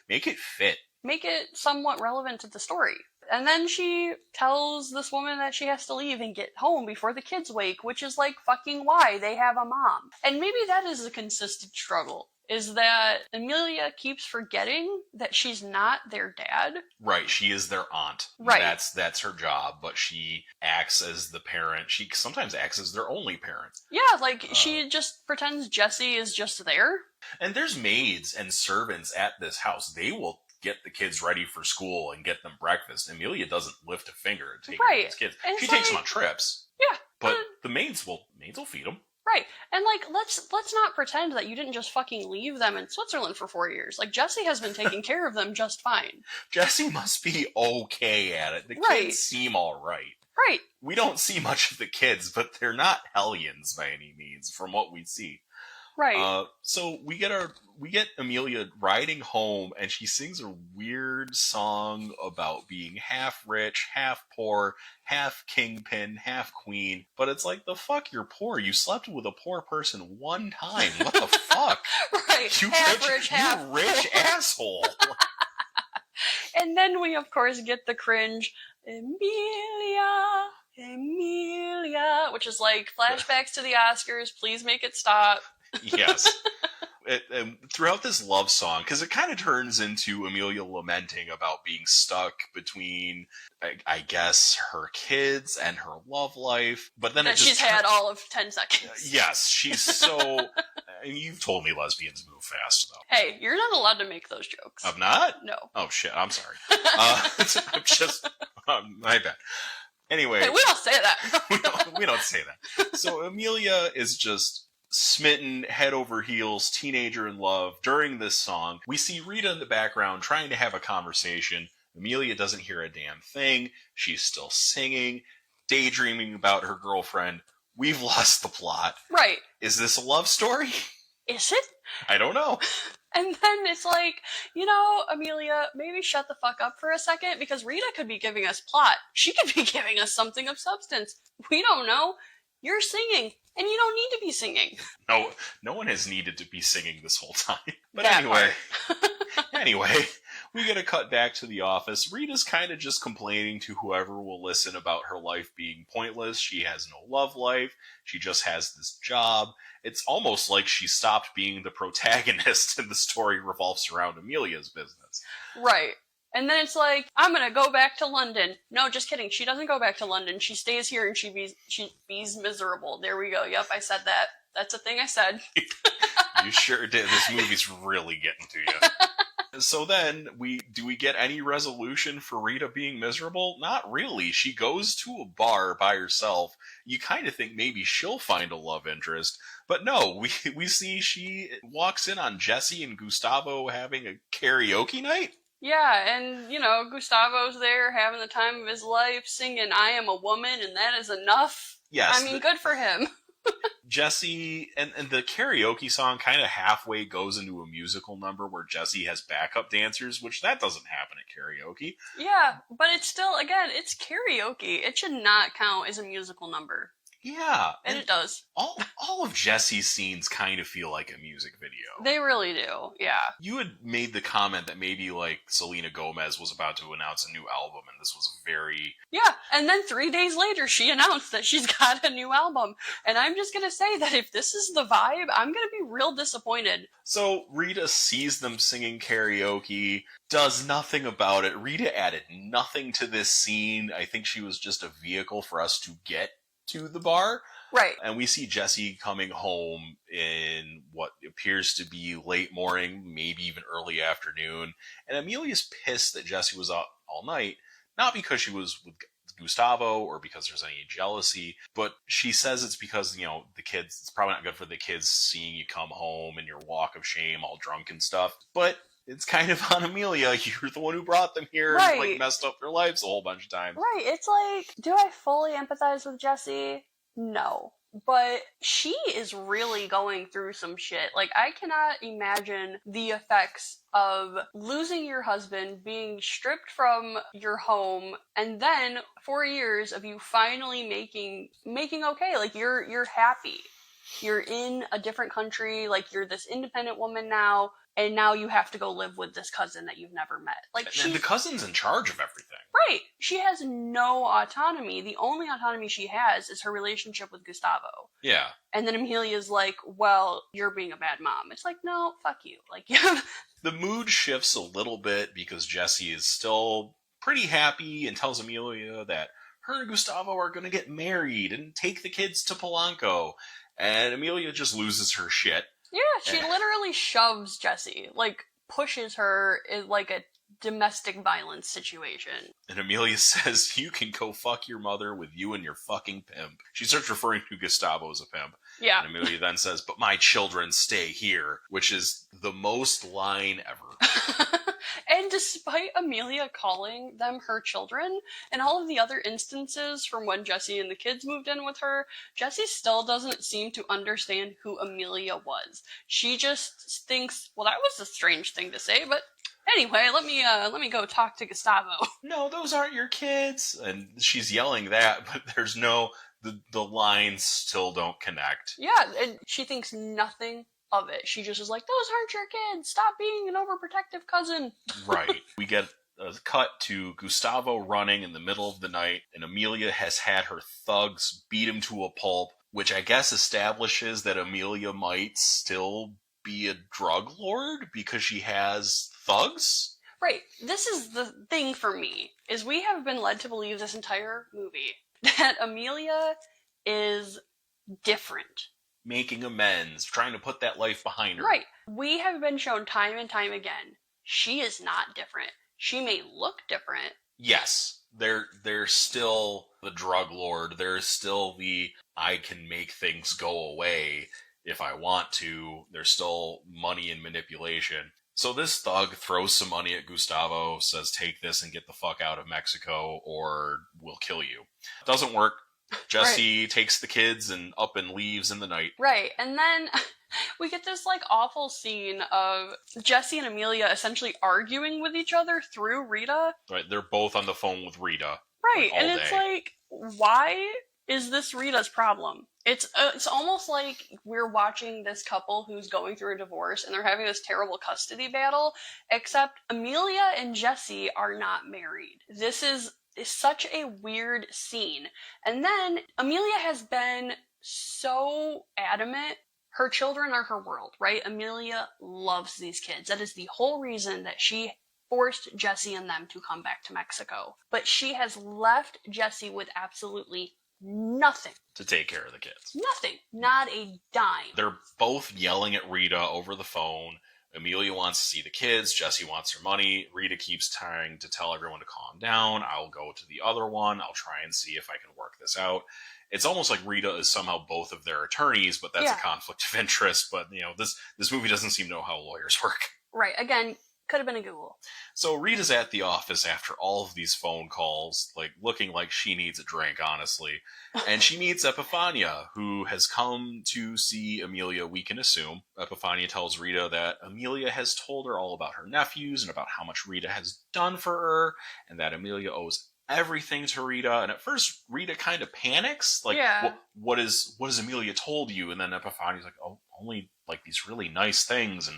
make it fit. Make it somewhat relevant to the story. And then she tells this woman that she has to leave and get home before the kids wake, which is, like, fucking why. They have a mom. And maybe that is a consistent struggle, is that Emilia keeps forgetting that she's not their dad. Right, she is their aunt. Right. That's her job, but she acts as the parent. She sometimes acts as their only parent. Yeah, like, she just pretends Jessie is just there. And there's maids and servants at this house. They will get the kids ready for school and get them breakfast. Emilia doesn't lift a finger to take care of these kids. And she takes them on trips. Yeah. But the maids will feed them. Right. And, like, let's not pretend that you didn't just fucking leave them in Switzerland for 4 years. Like, Jessie has been taking care of them just fine. Jessie must be okay at it. The kids seem all right. Right. We don't see much of the kids, but they're not hellions by any means from what we see. Right. So we get Emilia riding home, and she sings a weird song about being half rich, half poor, half kingpin, half queen. But it's like, the fuck, you're poor. You slept with a poor person one time. What the fuck? Right. You half rich, half you rich poor. asshole. And then we, of course, get the cringe, Emilia, Emilia, which is like flashbacks to the Oscars. Please make it stop. Yes. Throughout this love song, because it kind of turns into Emilia lamenting about being stuck between, I guess, her kids and her love life. But then that she's had all of 10 seconds. Yes, she's so. You've told me lesbians move fast, though. Hey, you're not allowed to make those jokes. I'm not? No. Oh, shit. I'm sorry. I'm just. My bad. Anyway. Hey, we don't say that. we don't say that. So Emilia is just smitten, head over heels, teenager in love. During this song, we see Rita in the background trying to have a conversation. Emilia doesn't hear a damn thing. She's still singing, daydreaming about her girlfriend. We've lost the plot. Right. Is this a love story? Is it? I don't know. And then it's like, you know, Emilia, maybe shut the fuck up for a second, because Rita could be giving us plot. She could be giving us something of substance. We don't know. You're singing, and you don't need to be singing. No one has needed to be singing this whole time. But that anyway, we get a cut back to the office. Rita's kind of just complaining to whoever will listen about her life being pointless. She has no love life. She just has this job. It's almost like she stopped being the protagonist and the story revolves around Emilia's business. Right. And then it's like, I'm going to go back to London. No, just kidding. She doesn't go back to London. She stays here and she bees miserable. There we go. Yep, I said that. That's a thing I said. You sure did. This movie's really getting to you. So then, do we get any resolution for Rita being miserable? Not really. She goes to a bar by herself. You kind of think maybe she'll find a love interest. But no, we see she walks in on Jesse and Gustavo having a karaoke night. Yeah, and, you know, Gustavo's there having the time of his life, singing I Am a Woman, and that is enough. Yes. I mean, good for him. Jesse, and the karaoke song kind of halfway goes into a musical number where Jesse has backup dancers, which that doesn't happen at karaoke. Yeah, but it's still, again, it's karaoke. It should not count as a musical number. Yeah. And it does. All of Jesse's scenes kind of feel like a music video. They really do, yeah. You had made the comment that maybe, like, Selena Gomez was about to announce a new album, and this was very... Yeah, and then 3 days later, she announced that she's got a new album. And I'm just gonna say that if this is the vibe, I'm gonna be real disappointed. So, Rita sees them singing karaoke, does nothing about it. Rita added nothing to this scene. I think she was just a vehicle for us to get to the bar. Right. And we see Jesse coming home in what appears to be late morning, maybe even early afternoon. And Emilia's pissed that Jesse was up all night, not because she was with Gustavo or because there's any jealousy, but she says it's because, you know, the kids, it's probably not good for the kids seeing you come home and your walk of shame all drunk and stuff. But it's kind of on Emilia. You're the one who brought them here and, like, messed up their lives a whole bunch of times. Right. It's like, do I fully empathize with Jessie? No. But she is really going through some shit. Like, I cannot imagine the effects of losing your husband, being stripped from your home, and then 4 years of you finally making okay. Like, you're happy. You're in a different country. Like, you're this independent woman now. And now you have to go live with this cousin that you've never met. Like, and the cousin's in charge of everything. Right. She has no autonomy. The only autonomy she has is her relationship with Gustavo. Yeah. And then Emilia's like, well, you're being a bad mom. It's like, no, fuck you. Like, yeah. The mood shifts a little bit because Jesse is still pretty happy and tells Emilia that her and Gustavo are going to get married and take the kids to Polanco. And Emilia just loses her shit. Yeah, she literally shoves Jessie, like, pushes her in, like, a domestic violence situation. And Emilia says, you can go fuck your mother with you and your fucking pimp. She starts referring to Gustavo as a pimp. Yeah. And Emilia then says, but my children stay here, which is the most line ever. And despite Emilia calling them her children, and all of the other instances from when Jesse and the kids moved in with her, Jesse still doesn't seem to understand who Emilia was. She just thinks, well, that was a strange thing to say, but anyway, let me go talk to Gustavo. No, those aren't your kids. And she's yelling that, but there's no, the lines still don't connect. Yeah, and she thinks nothing of it. She just is like, those aren't your kids. Stop being an overprotective cousin. Right. We get a cut to Gustavo running in the middle of the night, and Emilia has had her thugs beat him to a pulp, which I guess establishes that Emilia might still be a drug lord because she has thugs? Right. This is the thing for me, is we have been led to believe this entire movie that Emilia is different. Making amends, trying to put that life behind her. Right. We have been shown time and time again, she is not different. She may look different. Yes. There's still the drug lord. There's still the I can make things go away if I want to. There's still money and manipulation. So this thug throws some money at Gustavo, says take this and get the fuck out of Mexico or we'll kill you. Doesn't work. Jesse takes the kids and up and leaves in the night. Right. And then we get this like awful scene of Jesse and Emilia essentially arguing with each other through Rita. Right. They're both on the phone with Rita. Right. Like, and it's like, why is this Rita's problem? It's almost like we're watching this couple who's going through a divorce and they're having this terrible custody battle, except Emilia and Jesse are not married. This is such a weird scene. And then Emilia has been so adamant. Her children are her world, right? Emilia loves these kids. That is the whole reason that she forced Jesse and them to come back to Mexico. But she has left Jesse with absolutely nothing to take care of the kids. Nothing. Not a dime. They're both yelling at Rita over the phone. Emilia wants to see the kids. Jesse wants her money. Rita keeps trying to tell everyone to calm down. I'll go to the other one. I'll try and see if I can work this out. It's almost like Rita is somehow both of their attorneys, but that's a conflict of interest. But, this movie doesn't seem to know how lawyers work. Right. Again, could have been a Google. So Rita's at the office after all of these phone calls, like looking like she needs a drink, honestly. And she meets Epifania, who has come to see Emilia, we can assume. Epifania tells Rita that Emilia has told her all about her nephews and about how much Rita has done for her, and that Emilia owes everything to Rita. And at first, Rita kind of panics. Like, what is Emilia told you? And then Epifania's like, oh, only like these really nice things. And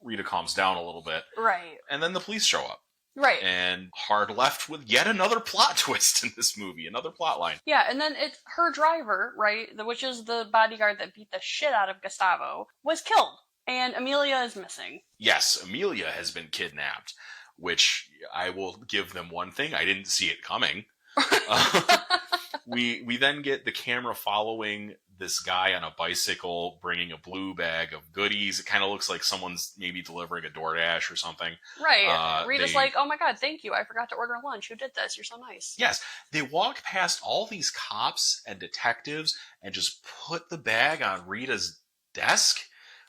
Rita calms down a little bit. Right. And then the police show up. Right. And hard left with yet another plot twist in this movie, another plot line. Yeah, and then it's her driver, right, which is the bodyguard that beat the shit out of Gustavo, was killed. And Emilia is missing. Yes, Emilia has been kidnapped, which I will give them one thing. I didn't see it coming. We then get the camera following this guy on a bicycle bringing a blue bag of goodies. It kind of looks like someone's maybe delivering a DoorDash or something. Right. Rita's like, oh my God, thank you. I forgot to order lunch. Who did this? You're so nice. Yes. They walk past all these cops and detectives and just put the bag on Rita's desk,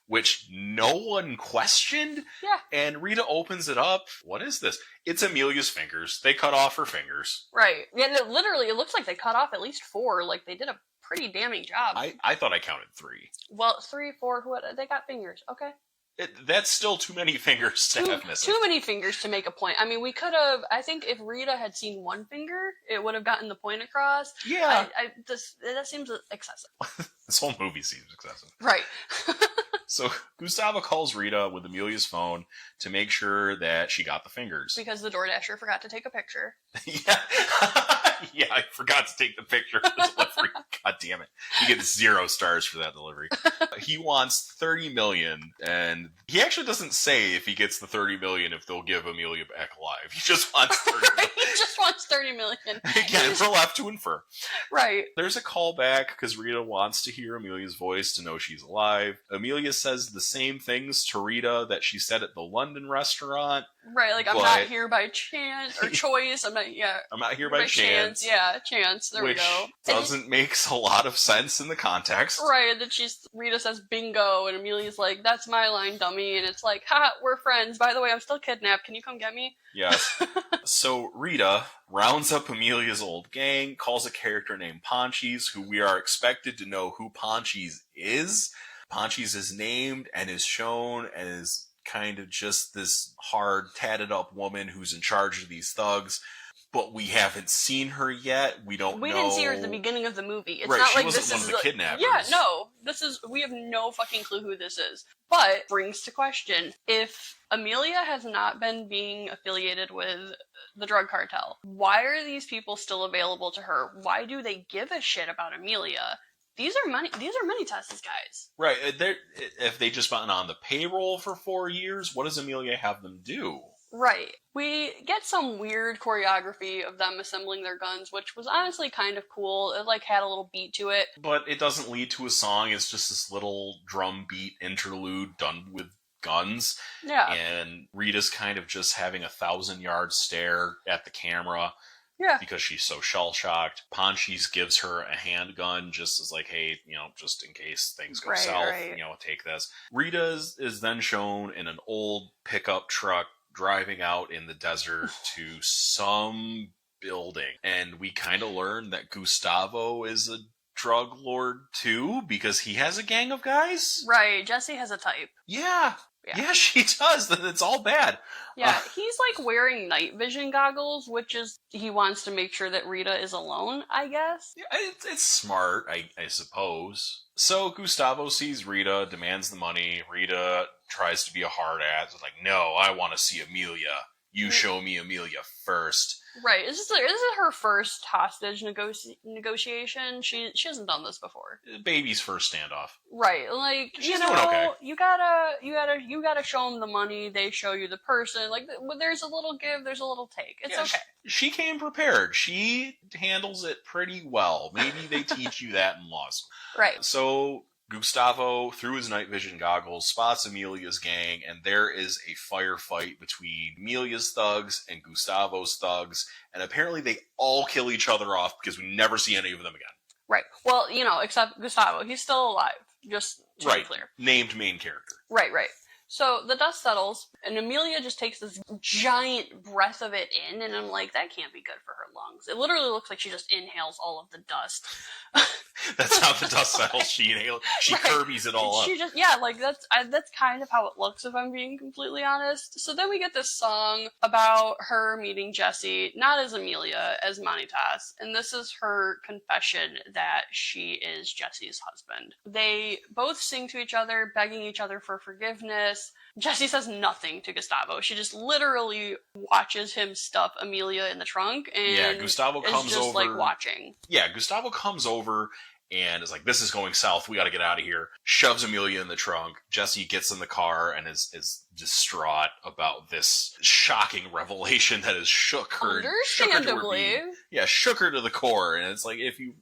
which no one questioned. Yeah. And Rita opens it up. What is this? It's Emilia's fingers. They cut off her fingers. Right. Yeah, no, literally, it looks like they cut off at least 4. Like, they did a pretty damning job. I thought I counted 3. Well, 3, 4, they got fingers. Okay. That's still too many fingers to have missing. Too many fingers to make a point. I mean, we could have, I think if Rita had seen 1 finger, it would have gotten the point across. Yeah. That seems excessive. This whole movie seems excessive. Right. So Gustavo calls Rita with Emilia's phone to make sure that she got the fingers. Because the DoorDasher forgot to take a picture. Yeah. Yeah, I forgot to take the picture of the delivery. God damn it. He gets 0 stars for that delivery. He wants $30 million, and he actually doesn't say if he gets the $30 million if they'll give Emilia back alive. He just wants $30 million. He just wants $30 million. Again, we're left to infer. Right. There's a callback because Rita wants to hear Emilia's voice to know she's alive. Emilia says the same things to Rita that she said at the London restaurant. Right, like, I'm not here by chance, or choice, I'm not here by chance. Yeah, chance, there we go. Which doesn't make a lot of sense in the context. Right, and then Rita says bingo, and Emilia's like, that's my line, dummy, and it's like, ha, we're friends, by the way, I'm still kidnapped, can you come get me? Yes. So Rita rounds up Emilia's old gang, calls a character named Ponchies, who we are expected to know who Ponchies is. Ponchies is named and is shown as kind of just this hard, tatted up woman who's in charge of these thugs. But we haven't seen her yet. We don't know. We didn't see her at the beginning of the movie. It's right, not she like wasn't this one is of the kidnappers. Yeah, no. We have no fucking clue who this is. But brings to question, if Emilia has not been being affiliated with the drug cartel, why are these people still available to her? Why do they give a shit about Emilia? These are money tests, guys. Right. If they just been on the payroll for 4 years, what does Emilia have them do? Right. We get some weird choreography of them assembling their guns, which was honestly kind of cool. It, like, had a little beat to it. But it doesn't lead to a song. It's just this little drum beat interlude done with guns. Yeah. And Rita's kind of just having a 1,000-yard stare at the camera. Yeah. Because she's so shell-shocked. Ponchies gives her a handgun just as like, hey, just in case things go south, take this. Rita is then shown in an old pickup truck driving out in the desert to some building. And we kind of learn that Gustavo is a drug lord too, because he has a gang of guys. Right, Jessie has a type. Yeah, she does. It's all bad. Yeah, he's like wearing night vision goggles, which is he wants to make sure that Rita is alone, I guess. Yeah, it's smart, I suppose. So Gustavo sees Rita, demands the money. Rita tries to be a hard ass. It's like, no, I want to see Emilia. You show me Emilia first. Right. This is her first hostage negotiation. She hasn't done this before. Baby's first standoff. Right. Like, she's doing okay. you gotta show them the money. They show you the person. Like, there's a little give, there's a little take. It's okay. She came prepared. She handles it pretty well. Maybe they teach you that in law school. Right. So Gustavo, through his night vision goggles, spots Emilia's gang, and there is a firefight between Emilia's thugs and Gustavo's thugs, and apparently they all kill each other off because we never see any of them again. Right. Well, except Gustavo. He's still alive, just to be clear. Named main character. Right. So the dust settles, and Emilia just takes this giant breath of it in, and I'm like, that can't be good for her lungs. It literally looks like she just inhales all of the dust. That's how the dust settles. She inhales. She Kirby's it all up. She just, that's kind of how it looks, if I'm being completely honest. So then we get this song about her meeting Jessie, not as Emilia, as Manitas, and this is her confession that she is Jessie's husband. They both sing to each other, begging each other for forgiveness. Jessie says nothing to Gustavo. She just literally watches him stuff Emilia in the trunk, and Gustavo comes just over, like watching. Yeah, Gustavo comes over and is like, this is going south, we gotta get out of here. Shoves Emilia in the trunk. Jessie gets in the car and is distraught about this shocking revelation that has shook her. Understandably. Shook her to the core. And it's like, if you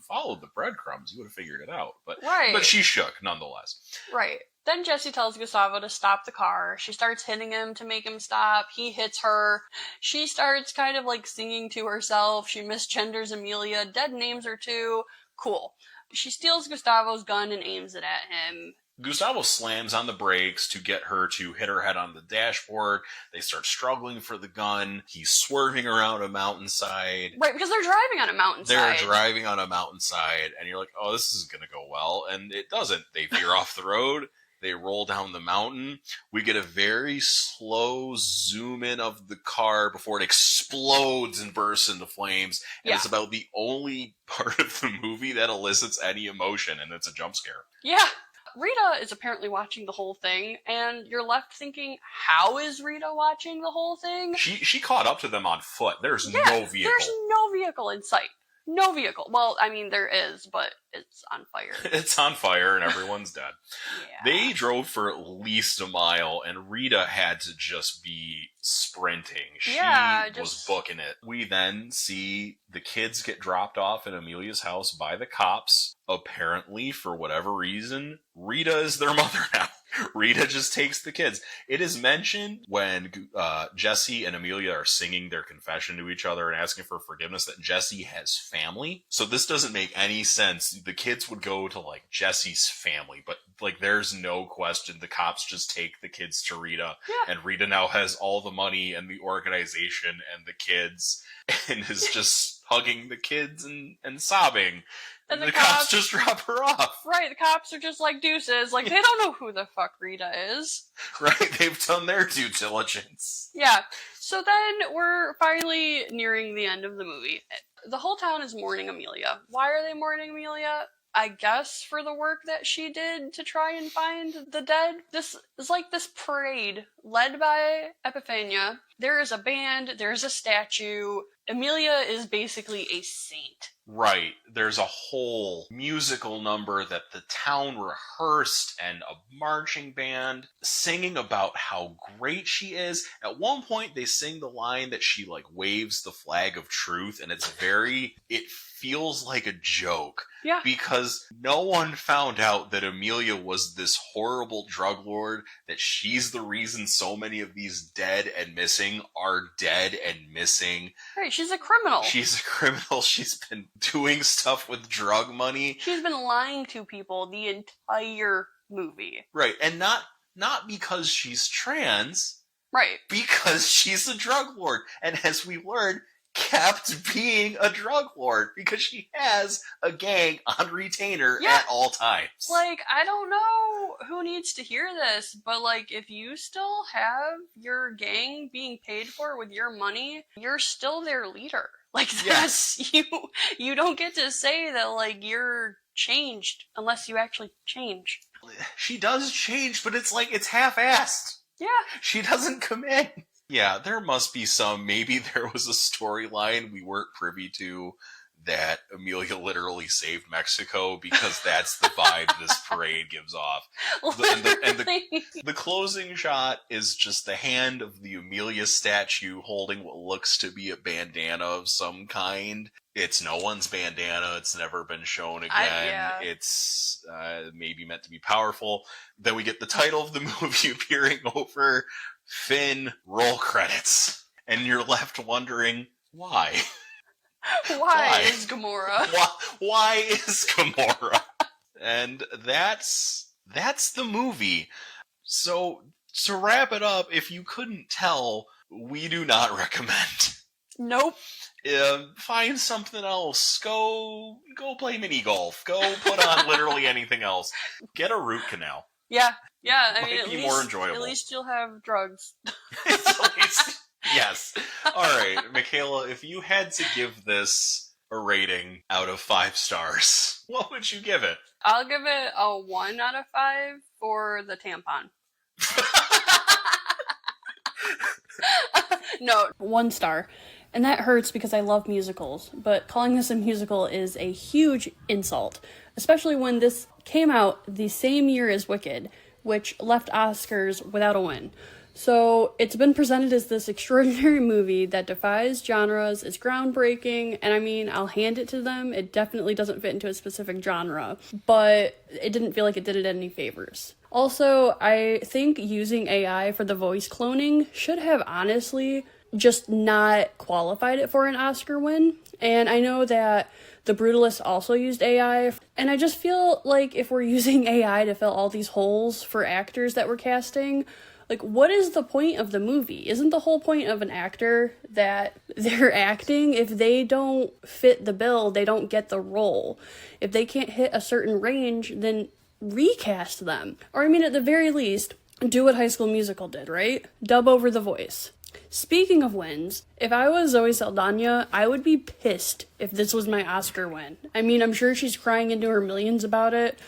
followed the breadcrumbs, you would have figured it out. But she's shook nonetheless. Right. Then Jessie tells Gustavo to stop the car. She starts hitting him to make him stop. He hits her. She starts kind of like singing to herself. She misgenders Emilia. Dead names her too. Cool. She steals Gustavo's gun and aims it at him. Gustavo slams on the brakes to get her to hit her head on the dashboard. They start struggling for the gun. He's swerving around a mountainside. Right, because they're driving on a mountainside. And you're like, oh, this isn't going to go well. And it doesn't. They veer off the road. They roll down the mountain. We get a very slow zoom in of the car before it explodes and bursts into flames. And it's about the only part of the movie that elicits any emotion, and it's a jump scare. Yeah. Rita is apparently watching the whole thing, and you're left thinking, how is Rita watching the whole thing? She caught up to them on foot. There's no vehicle. There's no vehicle in sight. No vehicle. Well, I mean, there is, but it's on fire. It's on fire and everyone's dead. Yeah. They drove for at least a mile, and Rita had to just be sprinting. She was booking it. We then see the kids get dropped off at Emilia's house by the cops. Apparently, for whatever reason, Rita is their mother now. Rita just takes the kids. It is mentioned when Jesse and Emilia are singing their confession to each other and asking for forgiveness that Jesse has family. So this doesn't make any sense. The kids would go to, like, Jesse's family, but, like, there's no question. The cops just take the kids to Rita, and Rita now has all the money and the organization and the kids, and is just hugging the kids and sobbing. And the cops just drop her off. Right, the cops are just like, deuces. Like, they don't know who the fuck Rita is. Right, they've done their due diligence. Yeah, so then we're finally nearing the end of the movie. The whole town is mourning Emilia. Why are they mourning Emilia? I guess for the work that she did to try and find the dead. This is like this parade led by Epiphania. There is a band, there's a statue. Emilia is basically a saint. Right. There's a whole musical number that the town rehearsed and a marching band singing about how great she is. At one point, they sing the line that she, like, waves the flag of truth, and it feels like a joke. Yeah. Because no one found out that Emilia was this horrible drug lord, that she's the reason so many of these dead and missing are dead and missing. Right, she's a criminal. She's a criminal. She's been doing stuff with drug money. She's been lying to people the entire movie. Right, and not because she's trans. Right. Because she's a drug lord. And as we learned, kept being a drug lord because she has a gang on retainer at all times. Like, I don't know who needs to hear this, but, like, if you still have your gang being paid for with your money, you're still their leader. Like, that's, you don't get to say that, like, you're changed unless you actually change. She does change, but it's like, it's half-assed. Yeah. She doesn't come in. Yeah, there must be maybe there was a storyline we weren't privy to that Emilia literally saved Mexico, because that's the vibe this parade gives off. The closing shot is just the hand of the Emilia statue holding what looks to be a bandana of some kind. It's no one's bandana. It's never been shown again. It's maybe meant to be powerful. Then we get the title of the movie appearing over Finn, roll credits. And you're left wondering, why? Why is Gamora? Why is Gamora? And that's the movie. So, to wrap it up, if you couldn't tell, we do not recommend. Nope. Find something else. Go play mini golf. Go put on literally anything else. Get a root canal. Yeah, I mean, at least more enjoyable. At least you'll have drugs. Yes. All right, Makaila, if you had to give this a rating out of 5 stars, what would you give it? I'll give it a 1 out of 5 for the tampon. No, 1 star. And that hurts because I love musicals, but calling this a musical is a huge insult, especially when this came out the same year as Wicked, which left Oscars without a win. So it's been presented as this extraordinary movie that defies genres, it's groundbreaking, and I mean, I'll hand it to them. It definitely doesn't fit into a specific genre, but it didn't feel like it did it any favors. Also, I think using AI for the voice cloning should have honestly just not qualified it for an Oscar win. And I know that The Brutalist also used AI, and I just feel like if we're using AI to fill all these holes for actors that we're casting, like, what is the point of the movie? Isn't the whole point of an actor that they're acting? If they don't fit the bill, they don't get the role. If they can't hit a certain range, then recast them. Or, I mean, at the very least, do what High School Musical did, right? Dub over the voice. Speaking of wins, if I was Zoe Saldana, I would be pissed if this was my Oscar win. I mean, I'm sure she's crying into her millions about it,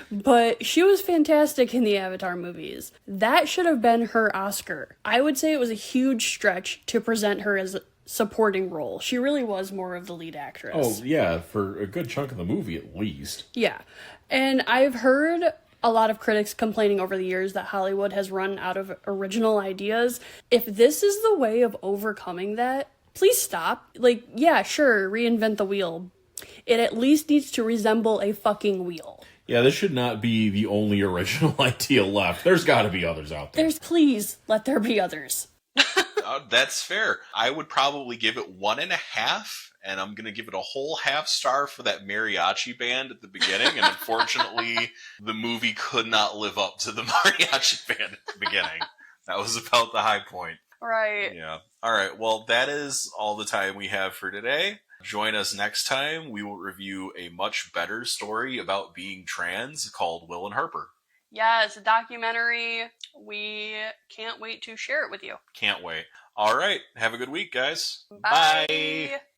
but she was fantastic in the Avatar movies. That should have been her Oscar. I would say it was a huge stretch to present her as supporting role. She really was more of the lead actress. Oh, yeah, for a good chunk of the movie at least. Yeah. And I've heard a lot of critics complaining over the years that Hollywood has run out of original ideas. If this is the way of overcoming that, please stop. Like, yeah, sure, reinvent the wheel. It at least needs to resemble a fucking wheel. Yeah, this should not be the only original idea left. There's got to be others out there. Please, let there be others. That's fair. I would probably give it 1.5, and I'm going to give it a whole half star for that mariachi band at the beginning. And unfortunately, the movie could not live up to the mariachi band at the beginning. That was about the high point. Right. Yeah. All right. Well, that is all the time we have for today. Join us next time. We will review a much better story about being trans called Will and Harper. Yeah, it's a documentary. We can't wait to share it with you. Can't wait. All right. Have a good week, guys. Bye.